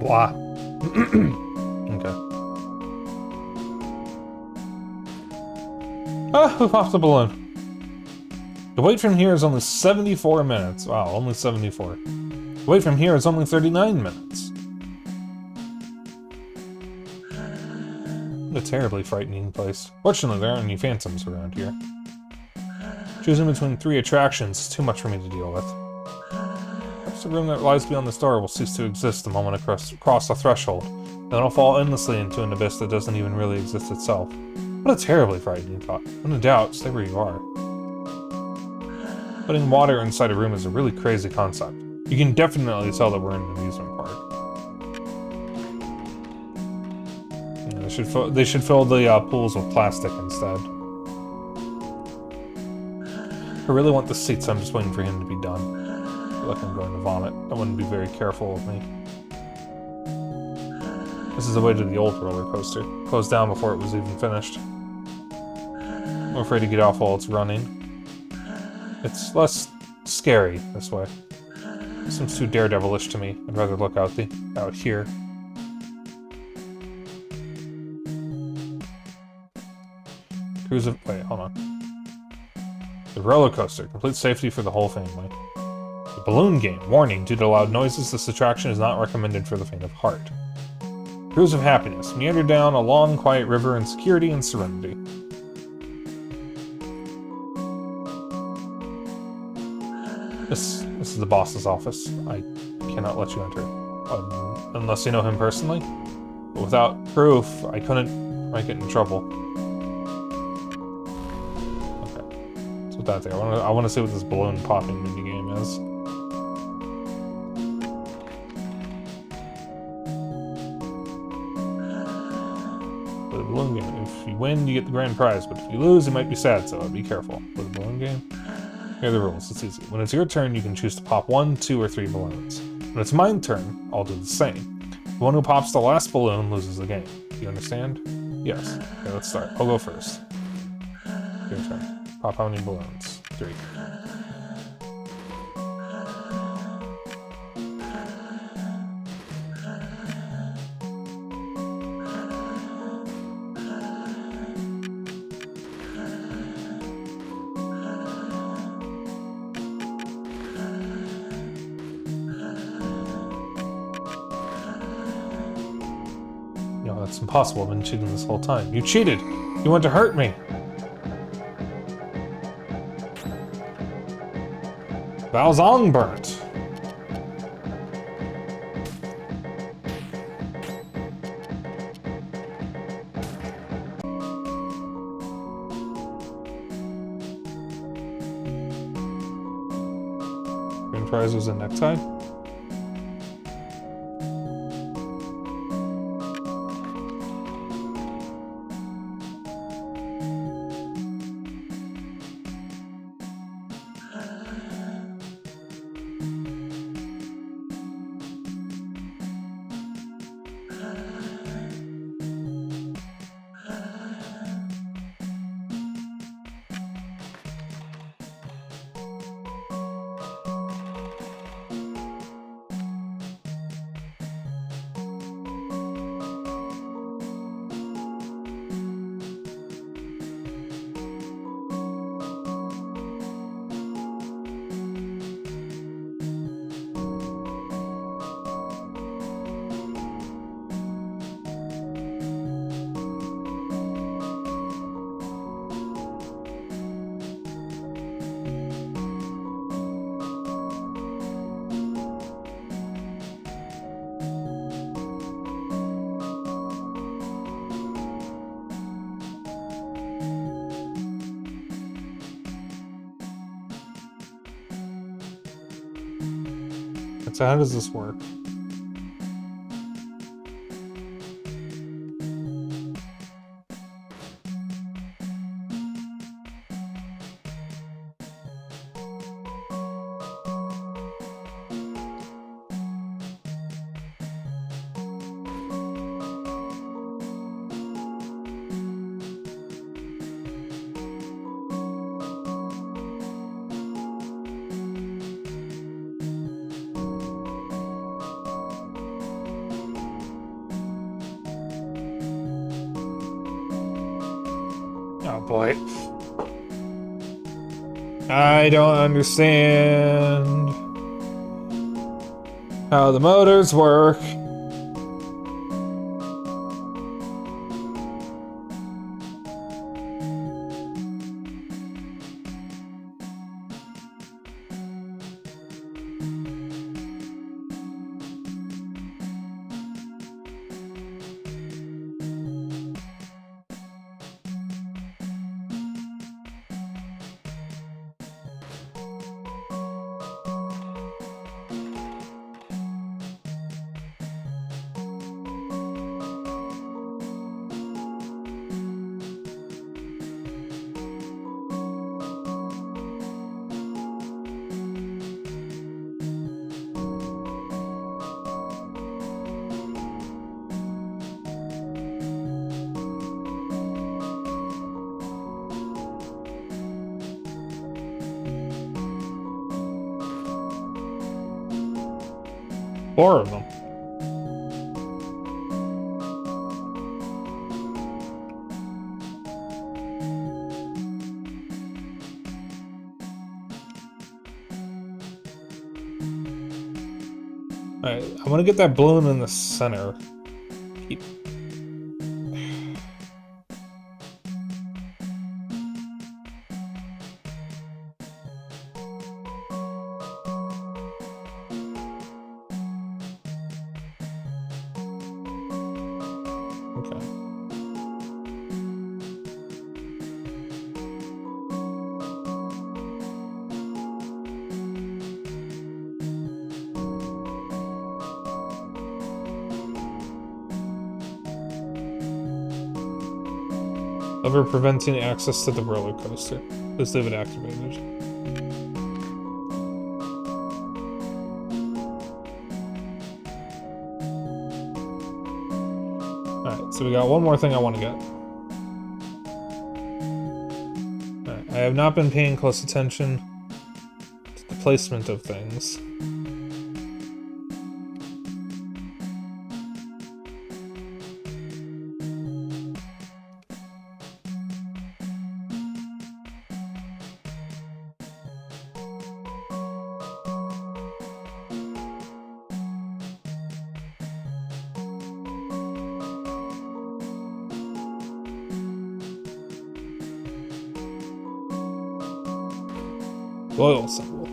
Blah. Okay. Ah, we popped the balloon. The wait from here is only 74 minutes. Wow, only 74. The wait from here is only 39 minutes. What a terribly frightening place. Fortunately, there aren't any phantoms around here. Choosing between 3 attractions is too much for me to deal with. Perhaps the room that lies beyond this door will cease to exist the moment I cross the threshold. Then I'll fall endlessly into an abyss that doesn't even really exist itself. What a terribly frightening thought. When in doubt, stay where you are. Putting water inside a room is a really crazy concept. You can definitely tell that we're in an amusement park. Yeah, they should fill the pools with plastic instead. I really want the seats, I'm just waiting for him to be done. I feel like I'm going to vomit. I wouldn't be very careful of me. This is the way to the old roller coaster. Closed down before it was even finished. I'm afraid to get off while it's running. It's less scary this way. It seems too daredevilish to me. I'd rather look out here. Wait, hold on. The roller coaster, complete safety for the whole family. The balloon game, warning, due to loud noises, this attraction is not recommended for the faint of heart. Cruise of happiness, meander down a long, quiet river in security and serenity. This is the boss's office. I cannot let you enter. Unless you know him personally. But without proof, I might get in trouble. Okay. So with that there, I want to see what this balloon popping minigame is. For the balloon game, if you win, you get the grand prize, but if you lose, you might be sad, so be careful. For the balloon game, here are the rules. It's easy. When it's your turn, you can choose to pop 1, 2, or 3 balloons. When it's my turn, I'll do the same. The one who pops the last balloon loses the game. Do you understand? Yes. Okay, let's start. I'll go first. Your turn. Pop how many balloons? 3. No, that's impossible. I've been cheating this whole time. You cheated! You want to hurt me! Baozong burnt! Grand prize was a necktie? So how does this work? Oh boy. I don't understand how the motors work. Four of them. Alright, I want to get that balloon in the center. Keep... Okay. Lever preventing access to the roller coaster. Let's leave it activated. Alright, so we got one more thing I want to get. Alright, I have not been paying close attention to the placement of things. Oil symbol.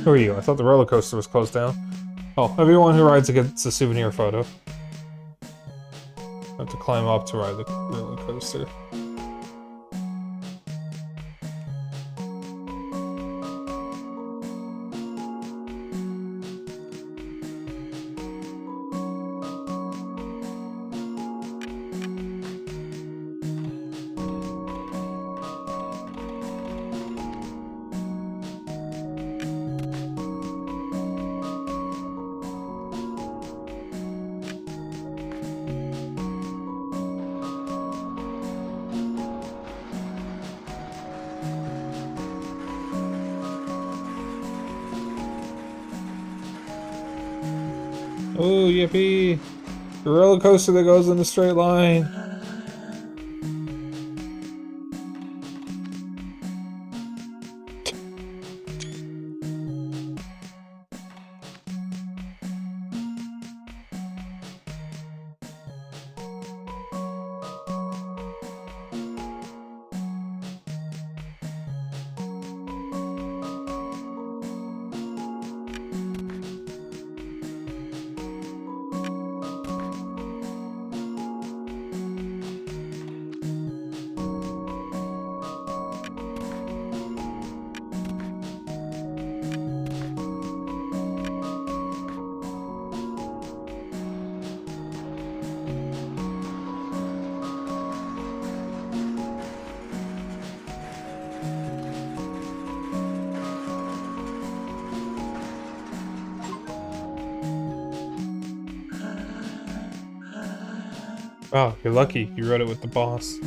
Who are you? I thought the roller coaster was closed down. Oh, everyone who rides gets a souvenir photo. I have to climb up to ride the roller coaster. Oh, yippee! The roller coaster that goes in a straight line. Oh, you're lucky. You wrote it with the boss.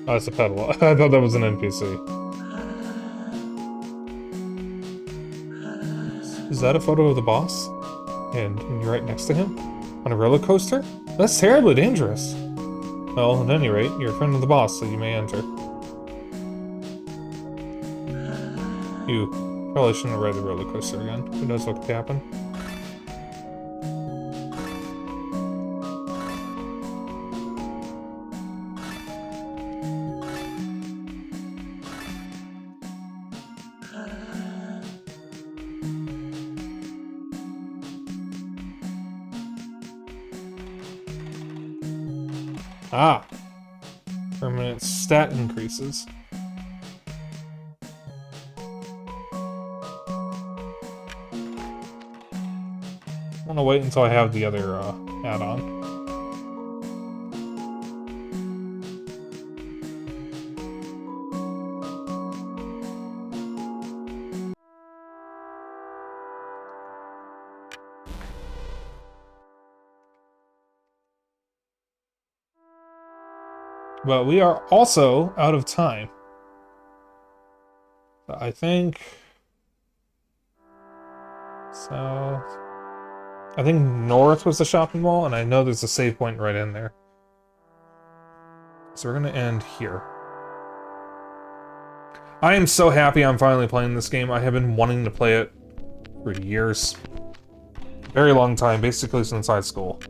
Oh, it's a pedal. I thought that was an NPC. Is that a photo of the boss? And you're right next to him? On a roller coaster? That's terribly dangerous. Well, at any rate, you're a friend of the boss, so you may enter. You probably shouldn't ride the roller coaster again. Who knows what could happen? Ah! Permanent stat increases. I'm gonna wait until I have the other add-on. But we are also out of time. I think... south... I think north was the shopping mall, and I know there's a save point right in there. So we're gonna end here. I am so happy I'm finally playing this game. I have been wanting to play it for years. Very long time, basically since high school.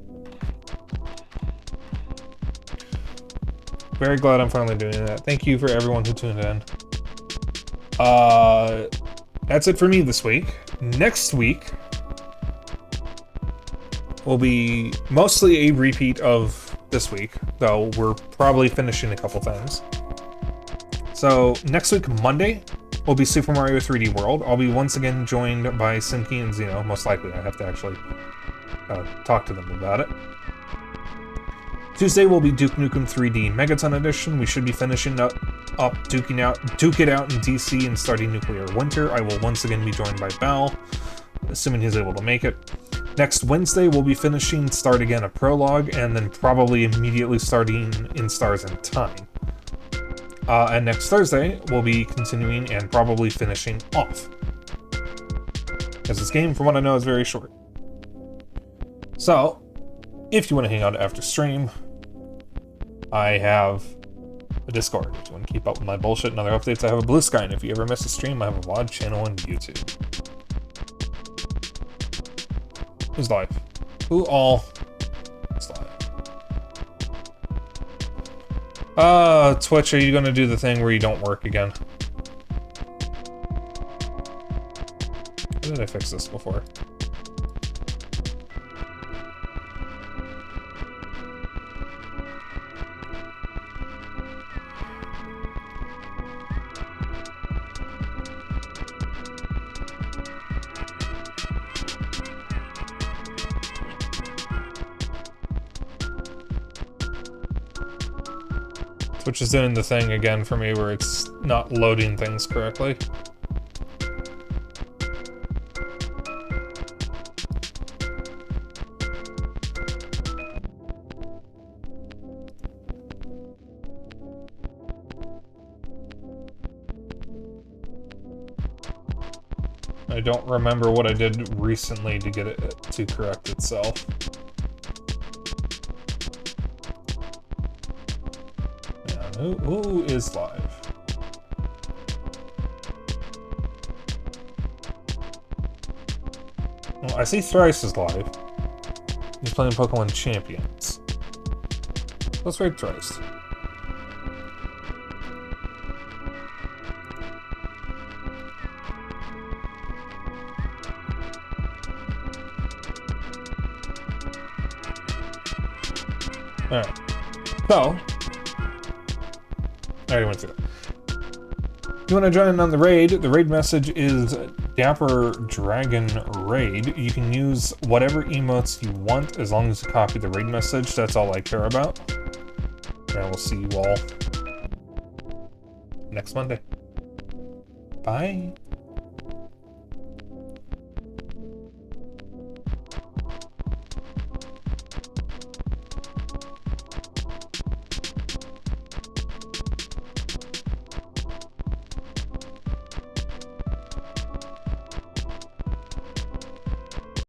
Very glad I'm finally doing that. Thank you for everyone who tuned in. That's it for me this week. Next week will be mostly a repeat of this week, though we're probably finishing a couple things. So next week, Monday, will be Super Mario 3D World. I'll be once again joined by Simki and Zeno. Most likely, I have to actually talk to them about it. Tuesday will be Duke Nukem 3D Megaton Edition. We should be finishing up Duke It Out in DC and starting Nuclear Winter. I will once again be joined by Bal, assuming he's able to make it. Next Wednesday, we'll be finishing Start Again a Prologue, and then probably immediately starting In Stars and Time. And next Thursday, we'll be continuing and probably finishing off. Because this game, from what I know, is very short. So, if you want to hang out after stream, I have a Discord. If you want to keep up with my bullshit and other updates, I have a Blue Sky, and if you ever miss a stream, I have a VOD channel on YouTube. Who's live? Who all is live? Twitch, are you gonna do the thing where you don't work again? How did I fix this before? Twitch is doing the thing again for me where it's not loading things correctly. I don't remember what I did recently to get it to correct itself. Who is live? Well, I see Thrice is live. He's playing Pokemon Champions. Let's raid Thrice. Alright. So, I already went through that. If you want to join in on the raid message is Dapper Dragon Raid. You can use whatever emotes you want as long as you copy the raid message. That's all I care about. And we'll see you all next Monday. Bye.